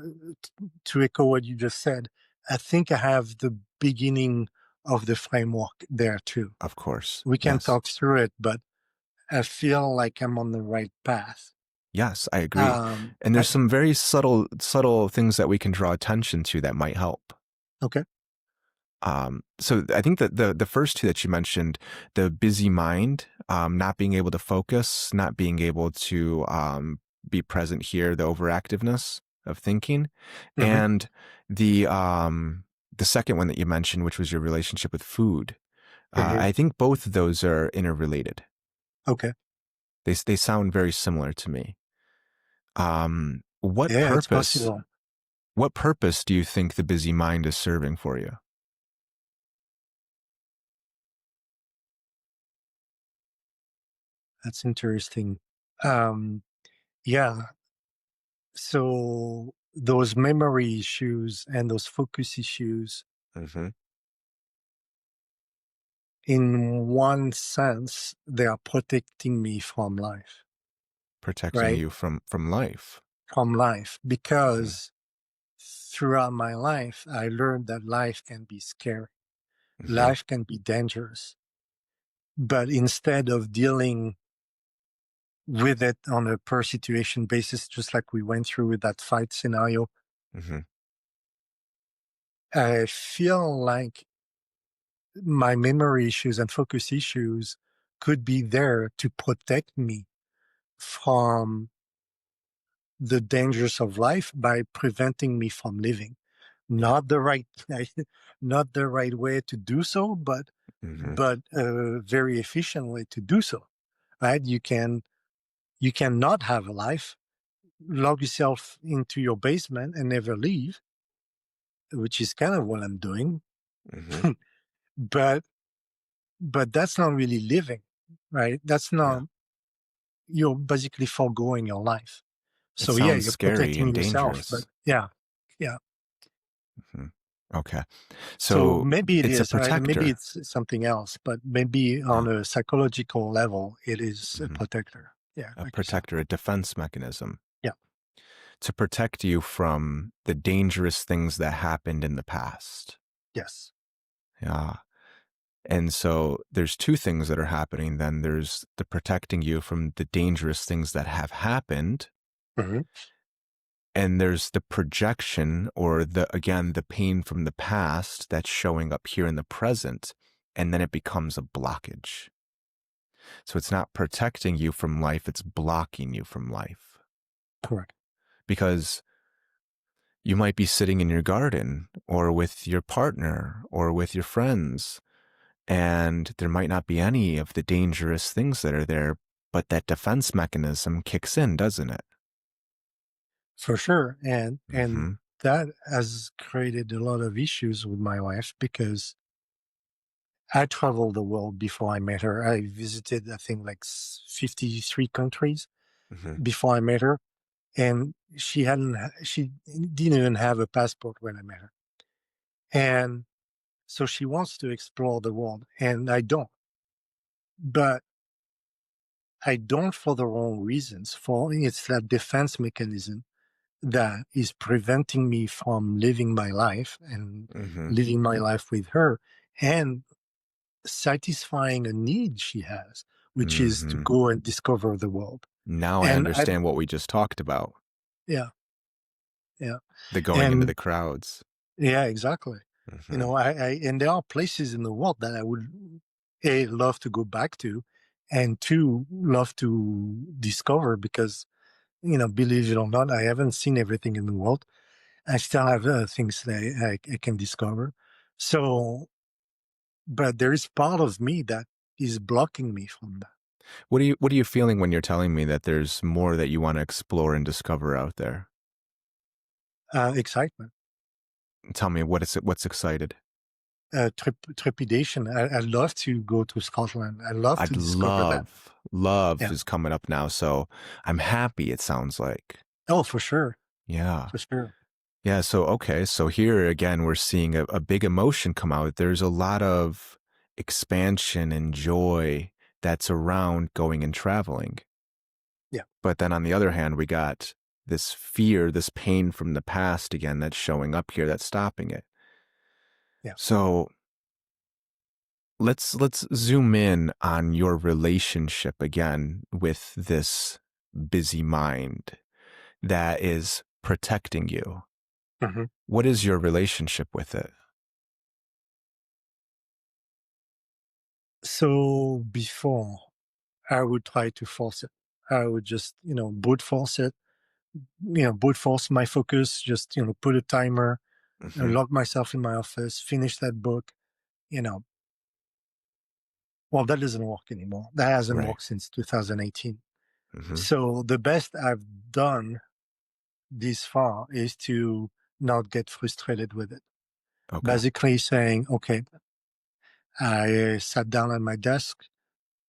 to echo what you just said, I think I have the beginning of the framework there too. Of course. We can Yes. talk through it, but I feel like I'm on the right path. Yes, I agree. Um, And I, there's some very subtle things that we can draw attention to that might help. okay. So I think that the first two that you mentioned, the busy mind, not being able to focus, not being able to be present here, the overactiveness of thinking, Hmm. and the second one that you mentioned, which was your relationship with food. Hmm. I think both of those are interrelated. Okay. They sound very similar to me. What Yeah, it's purpose? possible. What purpose do you think the busy mind is serving for you? That's interesting. Um, yeah. So those memory issues and those focus issues, Hmm. in one sense, they are protecting me from life, Protecting right? you from life. From life, Mhm. because throughout my life, I learned that life can be scary. Mhm. Life can be dangerous. But instead of dealing with it on a per situation basis, just like we went through with that fight scenario, Mhm. I feel like my memory issues and focus issues could be there to protect me from the dangers of life by preventing me from living. Yeah. Not the right, not the right way to do so, Mhm. but a very efficient way to do so. Right? You can not have a life, log yourself into your basement and never leave, which is kind of what I'm doing. Mhm. but that's not really living, right? That's Yeah. not, you're basically foregoing your life. It So yeah, sounds you're scary protecting and yourself, but dangerous. yeah, yeah. Mhm. Okay. So So maybe it it's a is, right? Maybe protector. it's something else, but maybe Yeah. on a psychological level, it is a Mhm. protector. Yeah, A like you said. protector, a defense mechanism Yeah. to protect you from the dangerous things that happened in the past. Yes. Yeah. And so there's two things that are happening. Then there's the protecting you from the dangerous things that have happened. Hmm. And there's the projection or again, the pain from the past that's showing up here in the present. And then it becomes a blockage. So it's not protecting you from life, it's blocking you from life. Correct. Because you might be sitting in your garden or with your partner or with your friends, and there might not be any of the dangerous things that are there, but that defense mechanism kicks in, doesn't it? For sure. And Mm-hmm. that has created a lot of issues with my wife because I traveled the world before I met her. I visited, I think, like 53 countries Mm-hmm. before I met her. And she didn't even have a passport when I met her. And so she wants to explore the world, and I don't. But I don't for the wrong reasons. For it's that defense mechanism that is preventing me from living my life and Mm-hmm. living my life with her and satisfying a need she has, which is to Mm-hmm. go and discover the world. Now I And I, understand what we just talked about, yeah, yeah, the going into and the crowds. yeah, exactly. You Mm-hmm. know, and there are places in the world that I would love to go back to, and two love to discover because believe it or not, I haven't seen everything in the world. I still have things that I can discover. So, but there is part of me that is blocking me from that. What are you feeling when you're telling me that there's more that you want to explore and discover out there? Excitement, Tell me what's excited. trepidation. I love to go to Scotland. I love to I'd discover that. love Yeah. is coming up now. So I'm happy, it sounds like. Oh, for sure. Yeah. For sure. Yeah. So, okay. So here again, we're seeing a big emotion come out. There's a lot of expansion and joy that's around going and traveling. Yeah. But then on the other hand, we got this fear, this pain from the past again that's showing up here that's stopping it. Yeah. So let's zoom in on your relationship again with this busy mind that is protecting you. Hmm. What is your relationship with it? So before I would try to force it. I would just, brute force it, brute force my focus, just, put a timer, Hmm. lock myself in my office, finish that book, you know. Well, that doesn't work anymore. That hasn't Right. worked since 2018. Hmm. So the best I've done this far is to not get frustrated with it. Okay. Basically saying, okay, I sat down at my desk,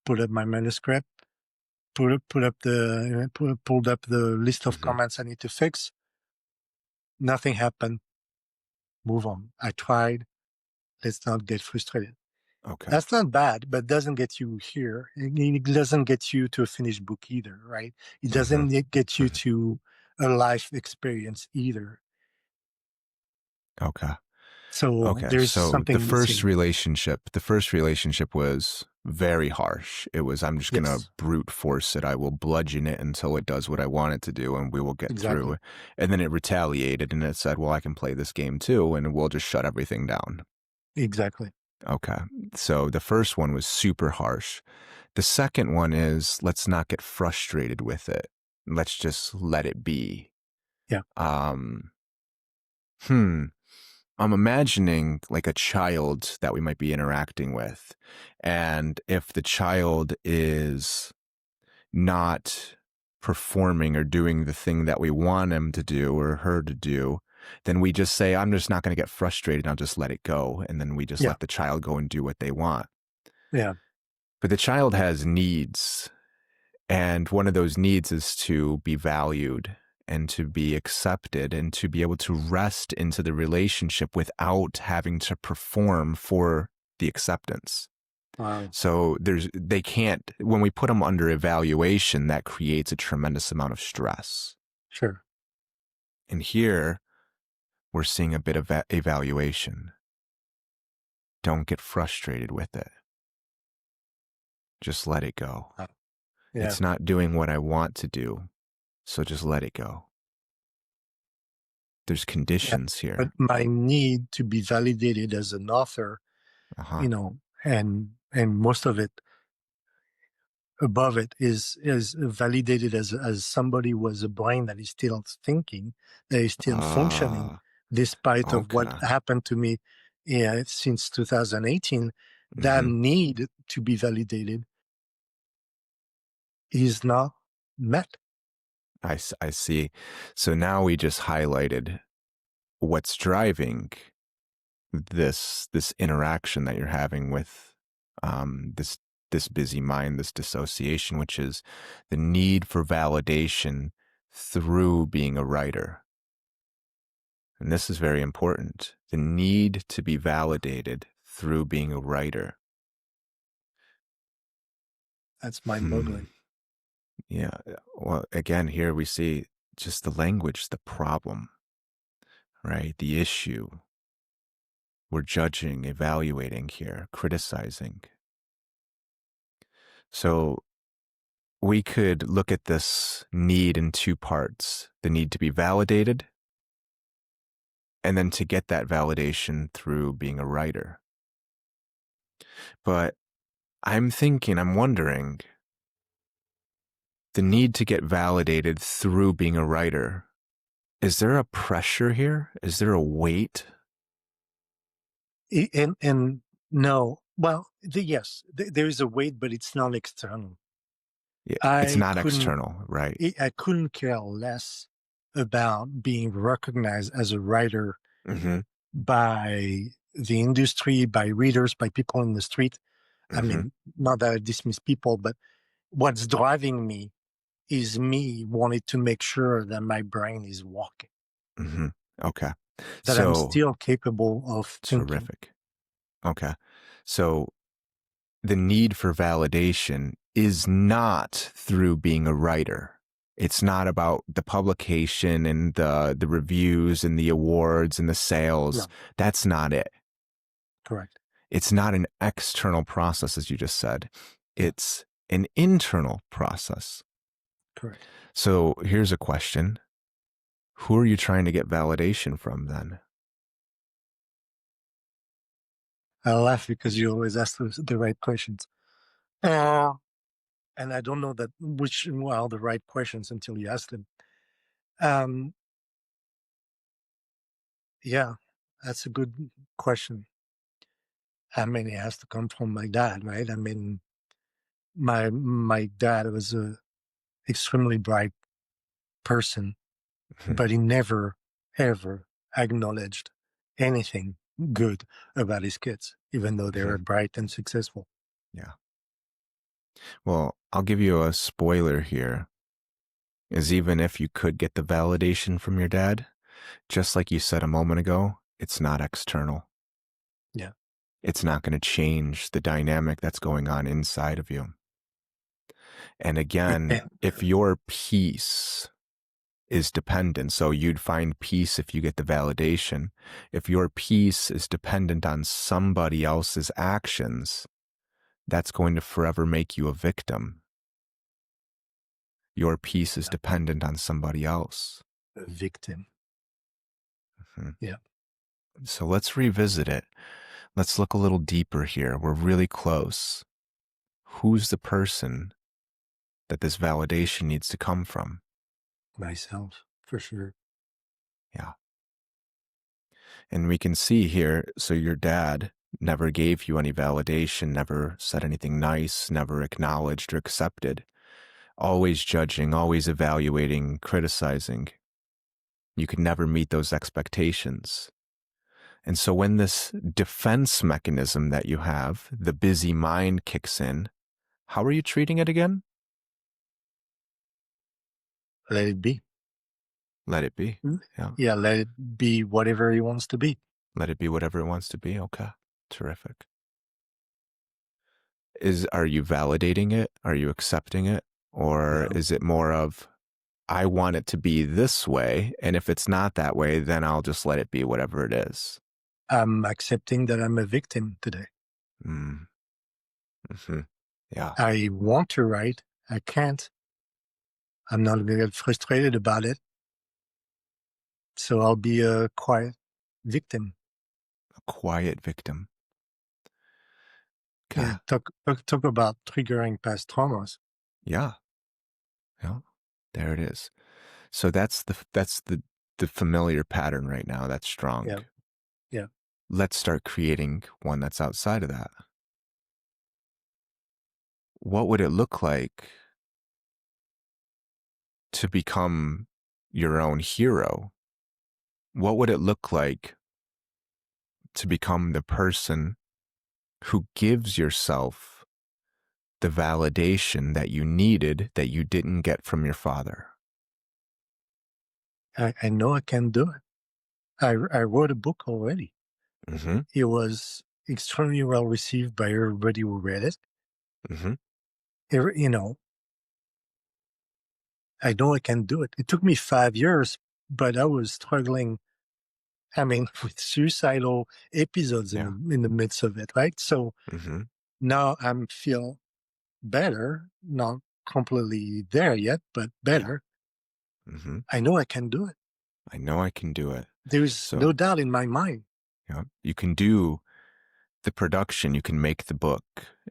put up my manuscript, pulled up the list of Hmm. comments I need to fix. Nothing happened. Move on. I tried. Let's not get frustrated. Okay. That's not bad, but doesn't get you here. It doesn't get you to a finished book either, right? It Hmm. doesn't get you to a life experience either. Okay. So Okay, there's so something missing. the first relationship was very harsh. It was, I'm just gonna Yes, brute force it. I will bludgeon it until it does what I want it to do, and we will get through. exactly, And then it retaliated, and it said, "Well, I can play this game too, and we'll just shut everything down." exactly. Okay, so the first one was super harsh. The second one is, let's not get frustrated with it. Let's just let it be. Yeah. Um, hmm. I'm imagining like a child that we might be interacting with. And if the child is not performing or doing the thing that we want him to do or her to do, then we just say, I'm just not going to get frustrated. I'll just let it go. And then we just Yeah. let the child go and do what they want. Yeah. But the child has needs. And one of those needs is to be valued and to be accepted and to be able to rest into the relationship without having to perform for the acceptance. Wow. So they can't, when we put them under evaluation, that creates a tremendous amount of stress. Sure. And here we're seeing a bit of evaluation. Don't get frustrated with it. Just let it go. Wow. Yeah. It's not doing what I want to do. So just let it go. There's Yeah. conditions But here. my need to be validated as an author, Uh-huh. and most of it above it is validated as somebody with a brain that is still thinking, that is still functioning, Ah, despite of what okay. happened to me, since 2018. That Mm-hmm. need to be validated is not met. I see. So now we just highlighted what's driving this interaction that you're having with this busy mind, this dissociation, which is the need for validation through being a writer. And this is very important. The need to be validated through being a writer. That's Hmm. mind-boggling. Yeah. Well, again, here we see just the language, the problem, right? The issue. We're judging, evaluating here, criticizing. So we could look at this need in two parts: the need to be validated, and then to get that validation through being a writer. But I'm wondering, the need to get validated through being a writer, is there a pressure here? Is there a weight? And no, well, yes, there is a weight, but it's not external. Yeah, it's I not couldn't external, right? I couldn't care less about being recognized as a writer Mm-hmm. by the industry, by readers, by people in the street. I Mm-hmm. mean, not that I dismiss people, but what's driving me is me wanting to make sure that my brain is walking, Mm-hmm. Okay. that I'm So still capable of thinking. terrific. Okay. So the need for validation is not through being a writer. It's not about the publication and the reviews and the awards and the sales. No, That's not it. correct. It's not an external process, as you just said. Yeah, It's an internal process. correct. So here's a question. Who are you trying to get validation from then? I laugh because you always ask the right questions. Uh, and I don't know that which are the right questions until you ask them. Um, yeah, that's a good question. I mean, it has to come from my dad, right? I mean, my dad was a extremely bright person, Mhm, but he never ever acknowledged anything good about his kids, even though they mhm. were bright and successful. Yeah. Well, I'll give you a spoiler here, is even if you could get the validation from your dad, just like you said a moment ago, it's not external. Yeah. It's not going to change the dynamic that's going on inside of you. And again, Yeah. if your peace is dependent. So you'd find peace if you get the validation. If your peace is dependent on somebody else's actions, that's going to forever make you a victim. Your peace is dependent on somebody else. A victim. Mhm. Yeah. So let's revisit it. Let's look a little deeper here. We're really close. Who's the person that this validation needs to come from? Myself, for sure. Yeah. And we can see here, so your dad never gave you any validation, never said anything nice, never acknowledged or accepted, always judging, always evaluating, criticizing. You could never meet those expectations. And so when this defense mechanism that you have, the busy mind, kicks in, how are you treating it again? Let it be. Let it be. Yeah. Yeah, let it be whatever he wants to be. Let it be whatever it wants to be. Okay. Terrific. Are you validating it? Are you accepting it? Or No. is it more of, I want it to be this way, and if it's not that way, then I'll just let it be whatever it is? I'm accepting that I'm a victim today. Mm. Mm-hmm. Yeah. I want to write. I can't. I'm not going to get frustrated about it. So I'll be a quiet victim. A quiet victim. Okay. Yeah, talk about triggering past traumas. Yeah. Yeah. There it is. So that's the familiar pattern right now. That's strong. Yeah, yeah. Let's start creating one that's outside of that. What would it look like to become your own hero? What would it look like to become the person who gives yourself the validation that you needed that you didn't get from your father? I know I can do it. I wrote a book already. Mm-hmm. It was extremely well received by everybody who read it. Mm-hmm. You know, I know I can do it. It took me 5 years, but I was struggling, I mean, with suicidal episodes Yeah. in the midst of it, right? So Mm-hmm. now I'm feel better, not completely there yet, but better. Mm-hmm. I know I can do it. I know I can do it. There's So, no doubt in my mind. yeah, you can do the production, you can make the book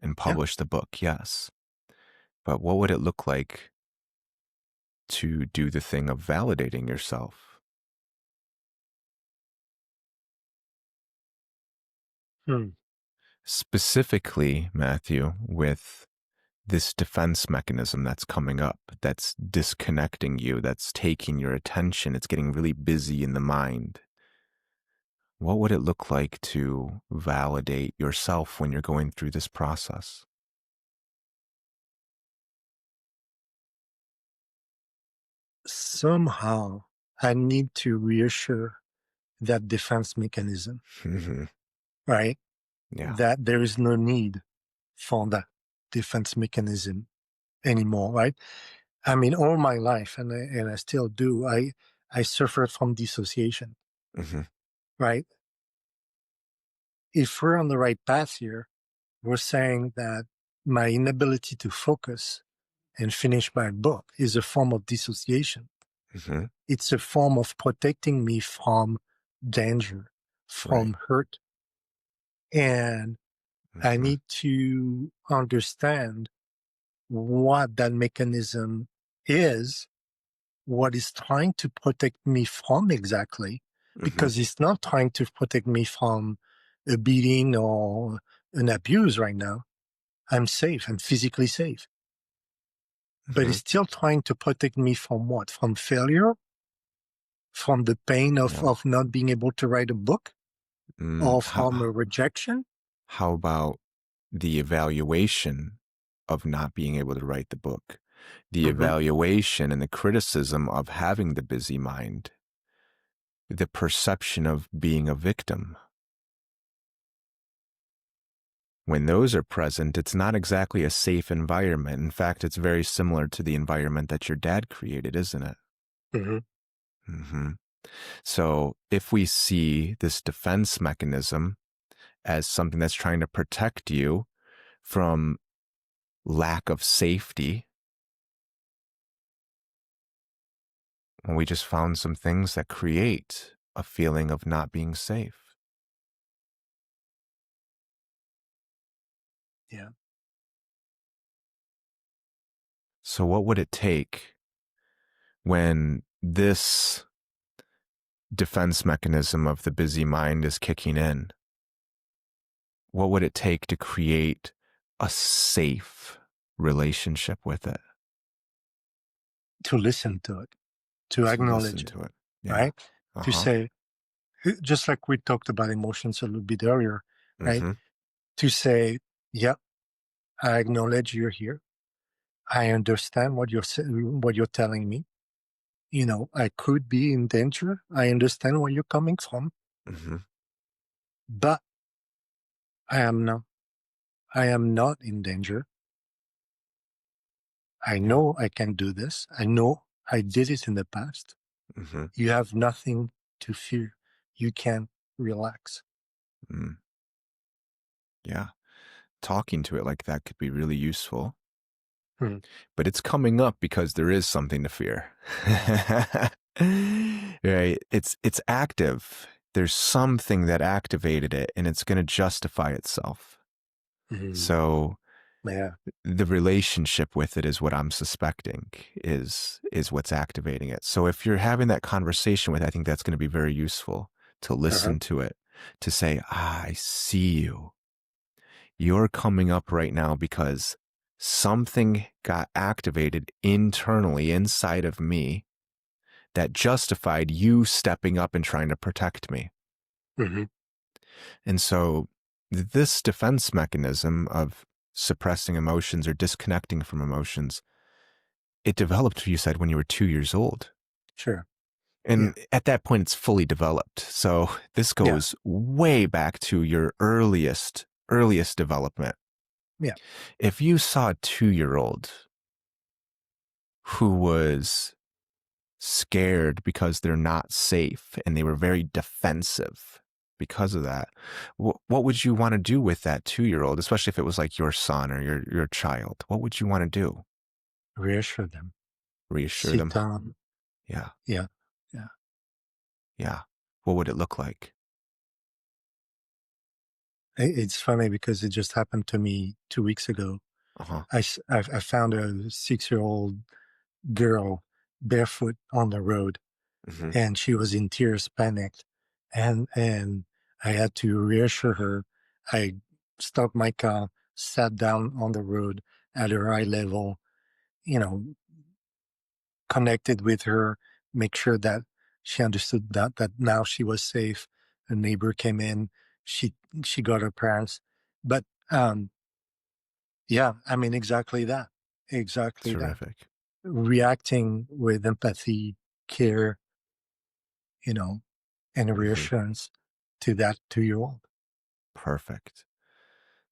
and Yeah. publish the book, yes. But what would it look like to do the thing of validating yourself? Hmm. Specifically, Matthew, with this defense mechanism that's coming up, that's disconnecting you, that's taking your attention, it's getting really busy in the mind. What would it look like to validate yourself when you're going through this process? Somehow I need to reassure that defense mechanism, Mhm. right? Yeah. That there is no need for that defense mechanism anymore, right? I mean, all my life, and I still do, I suffered from dissociation, Hmm. right? If we're on the right path here, we're saying that my inability to focus and finish my book is a form of dissociation. Hmm. It's a form of protecting me from danger, Right. from hurt. And I Hmm. need to understand what that mechanism is, what is trying to protect me from exactly, Hmm. because it's not trying to protect me from a beating or an abuse right now. I'm safe. I'm physically safe. But Hmm. it's still trying to protect me from what? From failure? From the pain Yeah. of not being able to write a book? Or from How, a rejection? how about the evaluation of not being able to write the book? The Mhm. evaluation and the criticism of having the busy mind, the perception of being a victim. When those are present, it's not exactly a safe environment. In fact, it's very similar to the environment that your dad created, isn't it? Hmm. Hmm. So if we see this defense mechanism as something that's trying to protect you from lack of safety, well, we just found some things that create a feeling of not being safe. Yeah. So what would it take when this defense mechanism of the busy mind is kicking in? What would it take to create a safe relationship with it? To listen to it, to To acknowledge listen it, to it. Yeah. right? To Uh-huh. say, just like we talked about emotions a little bit earlier, right? Mm-hmm. To say, yeah, I acknowledge you're here. I understand what you're telling me. I could be in danger. I understand where you're coming from, Mm-hmm. but I am not. I am not in danger. I Yeah. know I can do this. I know I did it in the past. Mm-hmm. You have nothing to fear. You can relax. Mm. Yeah. Talking to it like that could be really useful, Hmm. but it's coming up because there is something to fear. Right? It's active. There's something that activated it and it's going to justify itself. Hmm. So Yeah. the relationship with it is what I'm suspecting is what's activating it. So if you're having that conversation with it, I think that's going to be very useful to Uh-huh. listen to it, to say, I see you. You're coming up right now because something got activated internally inside of me that justified you stepping up and trying to protect me. Hmm. And so this defense mechanism of suppressing emotions or disconnecting from emotions, it developed, you said, when you were 2 years old. Sure. Yeah. And at that point, it's fully developed. So this Yeah. goes way back to your earliest development. Yeah. If you saw a 2-year old who was scared because they're not safe and they were very defensive because of that, what would you want to do with that 2-year old, especially if it was like your son or your child? What would you want to do? Reassure them. Reassure Sit them? down. Yeah. Yeah. Yeah. Yeah. What would it look like? It's funny because it just happened to me 2 weeks ago. Uh-huh. I found a 6-year-old girl barefoot on the road, Hmm. and she was in tears, panicked, and I had to reassure her. I stopped my car, sat down on the road at her eye level, you know, connected with her, make sure that she understood that now she was safe. A neighbor came in, she she got her parents, but yeah, I mean exactly that. Terrific. Reacting with empathy, care, you know, and Hmm. reassurance to that 2-year-old. Perfect.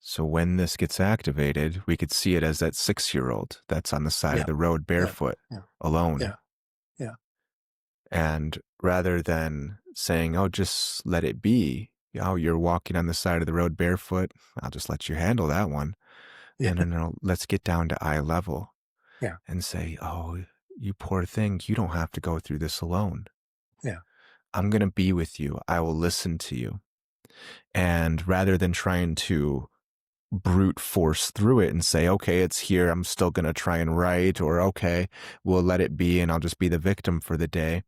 So when this gets activated, we could see it as that 6-year-old that's on the side of Yeah, the road yeah, barefoot, yeah, alone. yeah, yeah, And rather than saying, oh, just let it be, oh, you're walking on the side of the road barefoot, I'll just let you handle that one. No, yeah, no, no. Let's get down to eye level yeah, and say, oh, you poor thing, you don't have to go through this alone. yeah, I'm going to be with you. I will listen to you. And rather than trying to brute force through it and say, okay, it's here, I'm still going to try and write, or okay, we'll let it be and I'll just be the victim for the day.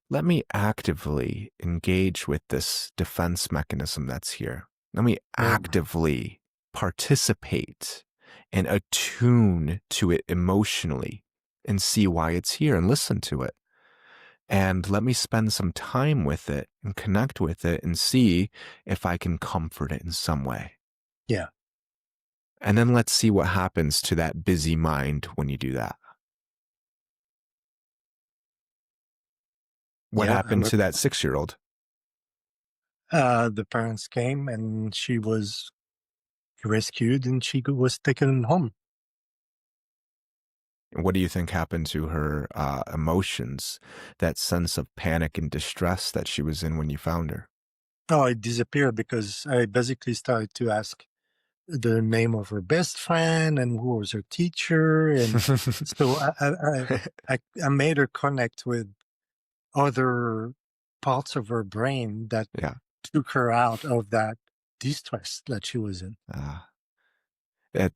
Let me actively engage with this defense mechanism that's here. Let me mm, actively participate and attune to it emotionally and see why it's here and listen to it. And let me spend some time with it and connect with it and see if I can comfort it in some way. yeah, And then let's see what happens to that busy mind when you do that. What yeah. happened to that 6-year-old? The parents came and she was rescued and she was taken home. What do you think happened to her emotions, that sense of panic and distress that she was in when you found her? Oh, it disappeared because I basically started to ask the name of her best friend and who was her teacher. And so I made her connect with other parts of her brain that Yeah. took her out of that distress that she was in. Uh,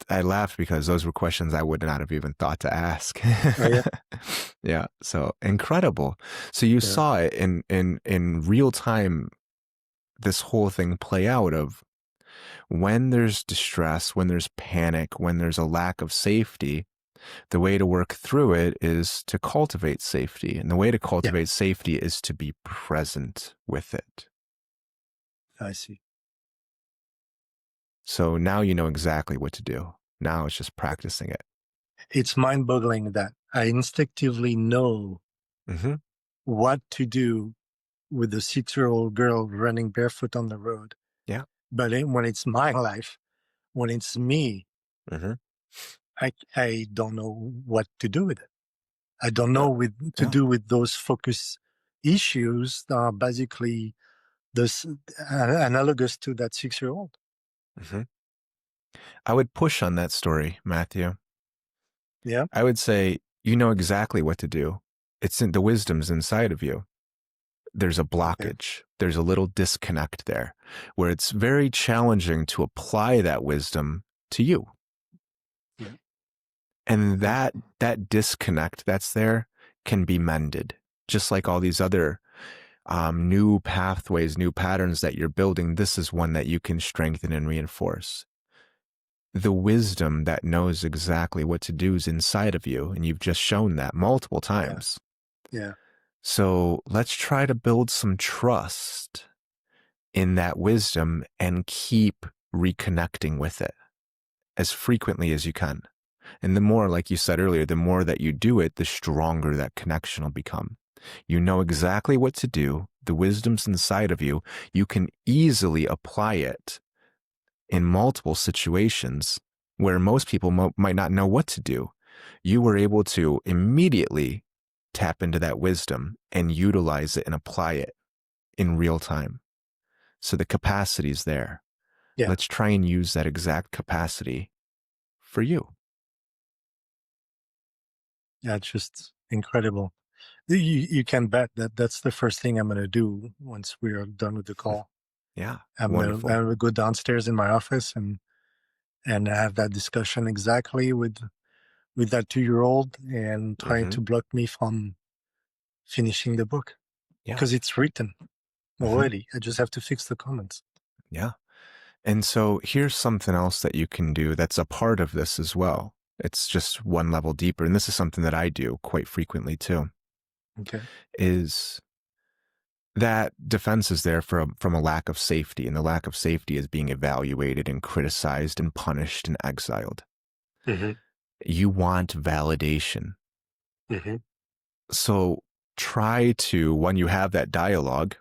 I laughed because those were questions I would not have even thought to ask. Oh, yeah. Yeah. So incredible. So you Yeah. saw it in real time, this whole thing play out of when there's distress, when there's panic, when there's a lack of safety, the way to work through it is to cultivate safety. And the way to Yeah. cultivate safety is to be present with it. I see. So now you know exactly what to do. Now it's just practicing it. It's mind boggling that I instinctively know Mm-hmm. what to do with a 6-year-old girl running barefoot on the road. Yeah. But when it's my life, when it's me, Mm-hmm. I don't know what to do with it. I don't know to Yeah. do with those focus issues that are basically this analogous to that 6-year-old. Mm-hmm. I would push on that story, Matthew. Yeah. I would say you know exactly what to do. It's in the wisdom's inside of you. There's a Okay. blockage. There's a little disconnect there where it's very challenging to apply that wisdom to you. Yeah. And Okay. that disconnect that's there can be mended, just like all these other new pathways, new patterns that you're building. This is one that you can strengthen and reinforce. The wisdom that knows exactly what to do is inside of you, and you've just shown that multiple Yeah. times. Yeah. So let's try to build some trust in that wisdom and keep reconnecting with it as frequently as you can. And the more, like you said earlier, the more that you do it, the stronger that connection will become. You know exactly what to do. The wisdom's inside of you. You can easily apply it in multiple situations where most people might not know what to do. You were able to immediately tap into that wisdom and utilize it and apply it in real time. So the capacity is there. Yeah. Let's try and use that exact capacity for you. Yeah. It's just incredible. You can bet that that's the first thing I'm going to do once we are done with the call. Yeah, I'm wonderful. gonna go downstairs in my office and have that discussion exactly with that 2-year-old and trying Hmm. to block me from finishing the book Yeah. because it's written Hmm. already. I just have to fix the comments. Yeah. And so here's something else that you can do that's a part of this as well. It's just one level deeper. And this is something that I do quite frequently too, Okay. is that defense is there from a lack of safety. And the lack of safety is being evaluated and criticized and punished and exiled. Mm-hmm. You want validation. Mm-hmm. So try to, when you have that dialogue,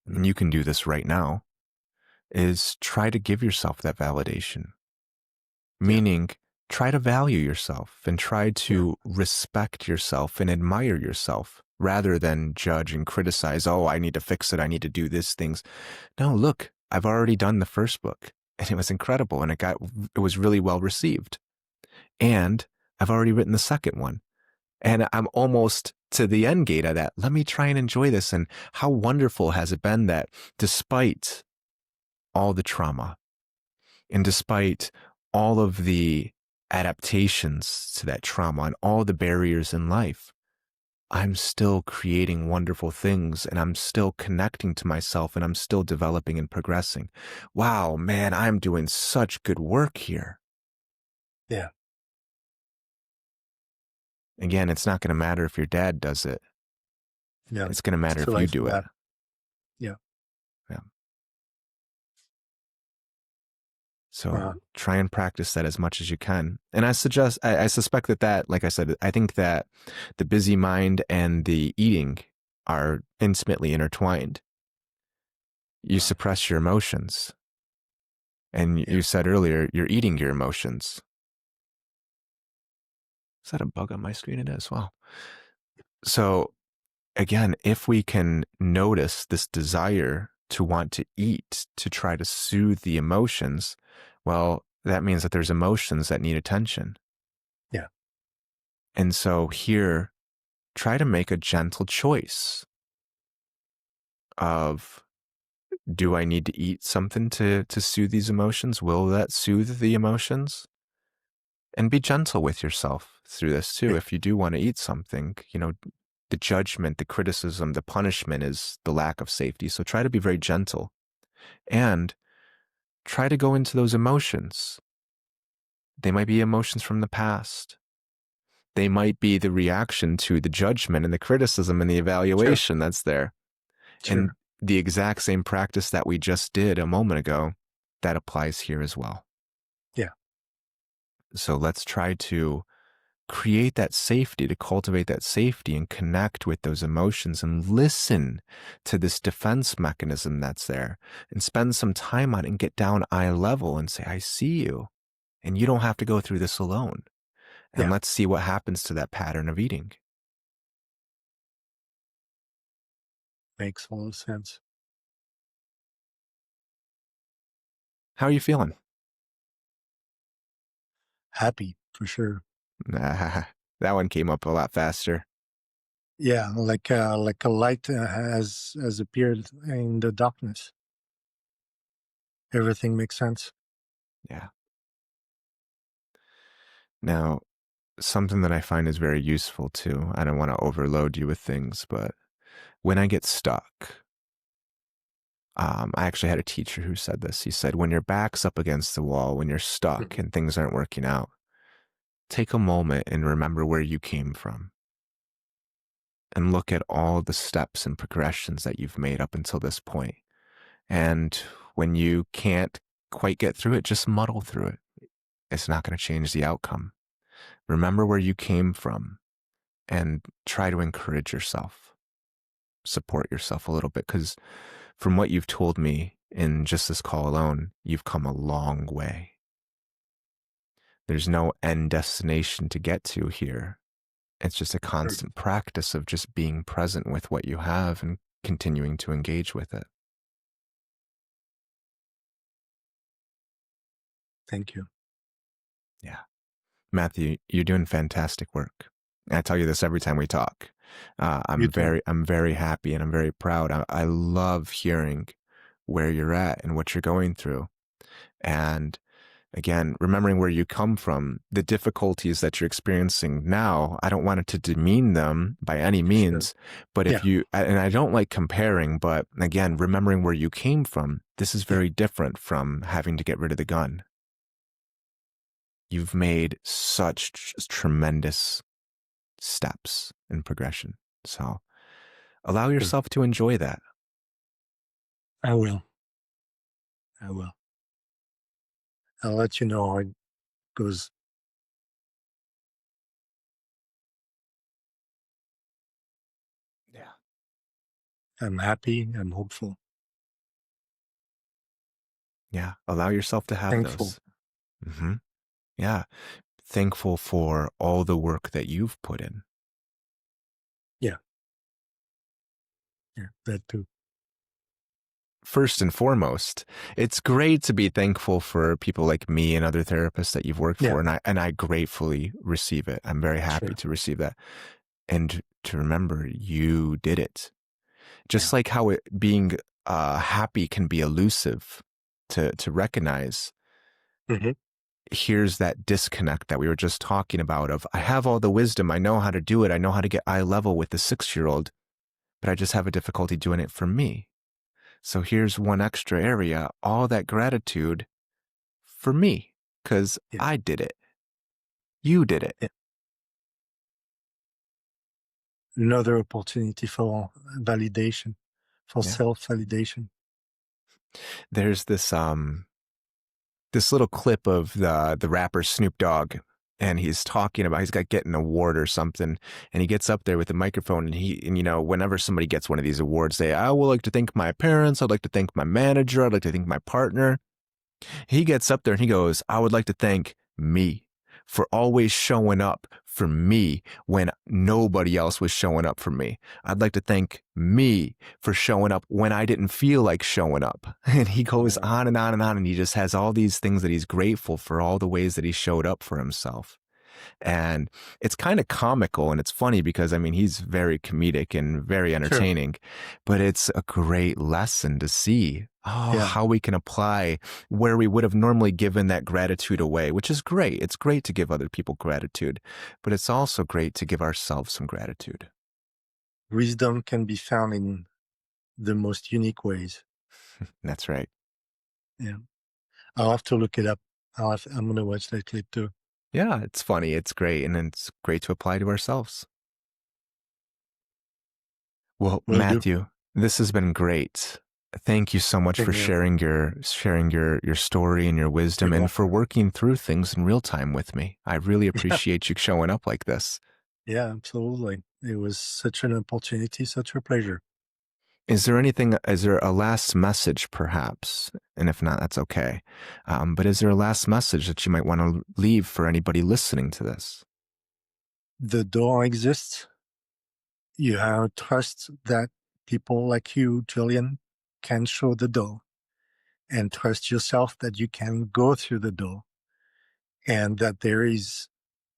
and you can do this right now, is try to give yourself that validation. Yeah. Meaning, try to value yourself and try Yeah. to respect yourself and admire yourself rather than judge and criticize. Oh, I need to fix it. I need to do these things. No, look, I've already done the first book and it was incredible and it was really well received. And I've already written the second one and I'm almost to the end gate of that. Let me try and enjoy this. And how wonderful has it been that despite all the trauma, and despite all of the adaptations to that trauma and all the barriers in life, I'm still creating wonderful things and I'm still connecting to myself and I'm still developing and progressing. Wow, man, I'm doing such good work here. Yeah. Again, it's not going to matter if your dad does it. Yeah. It's going to matter It's too if you late for do it. that. Yeah. Yeah. So Uh, try and practice that as much as you can. And I suspect that, like I said, I think that the busy mind and the eating are intimately intertwined. You suppress your emotions. And yeah. you said earlier, you're eating your emotions. Is that a bug on my screen? It is. Wow. So again, if we can notice this desire to want to eat, to try to soothe the emotions, well, that means that there's emotions that need attention. Yeah. And so here, try to make a gentle choice of, do I need to eat something to soothe these emotions? Will that soothe the emotions? And be gentle with yourself through this too. Yeah. If you do want to eat something, the judgment, the criticism, the punishment is the lack of safety. So try to be very gentle and try to go into those emotions. They might be emotions from the past. They might be the reaction to the judgment and the criticism and the Sure. evaluation that's there. And Sure. the exact same practice that we just did a moment ago, that applies here as well. Yeah. So let's try to create that safety, to cultivate that safety and connect with those emotions and listen to this defense mechanism that's there and spend some time on it and get down eye level and say, I see you. And you don't have to go through this alone. And Yeah. let's see what happens to that pattern of eating. Makes all sense. How are you feeling? Happy for sure. That one came up a lot faster. Yeah, like a light has appeared in the darkness. Everything makes sense. Yeah. Now, something that I find is very useful too, I don't want to overload you with things, but when I get stuck, I actually had a teacher who said this. He said, when your back's up against the wall, when you're stuck Mhm. and things aren't working out, take a moment and remember where you came from and look at all the steps and progressions that you've made up until this point. And when you can't quite get through it, just muddle through it. It's not going to change the outcome. Remember where you came from and try to encourage yourself, support yourself a little bit. Because from what you've told me in just this call alone, you've come a long way. There's no end destination to get to here. It's just a Sure. constant practice of just being present with what you have and continuing to engage with it. Thank you. Yeah. Matthew, you're doing fantastic work. I tell you this every time we talk. You too. I'm very happy and I'm very proud. I love hearing where you're at and what you're going through. And again, remembering where you come from, the difficulties that you're experiencing now, I don't want it to demean them by any Sure. means. But if Yeah. you, and I don't like comparing, but again, remembering where you came from, this is Yeah. very different from having to get rid of the gun. You've made such tremendous steps in progression. So allow Good. yourself to enjoy that. I will. I will. I'll let you know how it goes. Yeah. I'm happy. I'm hopeful. Yeah. Allow yourself to have Thankful. those. Mm-hmm. Yeah. Thankful for all the work that you've put in. Yeah. Yeah. That too. First and foremost, it's great to be thankful for people like me and other therapists that you've worked Yeah. for, and I gratefully receive it. I'm very happy Sure. to receive that, and to remember you did it. Yeah. Just like how being happy can be elusive to recognize. Hmm. Here's that disconnect that we were just talking about of, I have all the wisdom, I know how to do it, I know how to get eye level with the 6-year-old, but I just have a difficulty doing it for me. So here's one extra area, all that gratitude for me, because Yeah. I did it. You did it. Yeah. Another opportunity for validation, for Yeah. self-validation. There's this little clip of the rapper Snoop Dogg, and he's talking about, he's got getting an award or something, and he gets up there with the microphone, and whenever somebody gets one of these awards, I would like to thank my parents, I'd like to thank my manager, I'd like to thank my partner. He gets up there and he goes, I would like to thank me for always showing up for me when nobody else was showing up for me. I'd like to thank me for showing up when I didn't feel like showing up. And he goes Yeah. on and on and on. And he just has all these things that he's grateful for, all the ways that he showed up for himself. And it's kind of comical and it's funny because I mean, he's very comedic and very Sure. entertaining, but it's a great lesson to see Yeah. how we can apply where we would have normally given that gratitude away, which is great. It's great to give other people gratitude, but it's also great to give ourselves some gratitude. Wisdom can be found in the most unique ways. That's right. Yeah. I'll have to look it up. I'm going to watch that clip too. Yeah, it's funny. It's great. And it's great to apply to ourselves. Well, Will do. Matthew, this has been great. Thank you so much Same for here. sharing your story and your wisdom You're and for welcome. working through things in real time with me. I really Yeah. appreciate you showing up like this. Yeah, absolutely. It was such an opportunity, such a pleasure. Is there a last message perhaps? And if not, that's okay. But is there a last message that you might want to leave for anybody listening to this? The door exists. You have trust that people like you, Julian, can show the door, and trust yourself that you can go through the door and that there is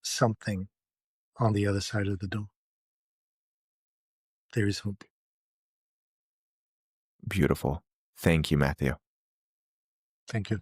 something on the other side of the door. There is hope. Beautiful. Thank you, Matthew. Thank you.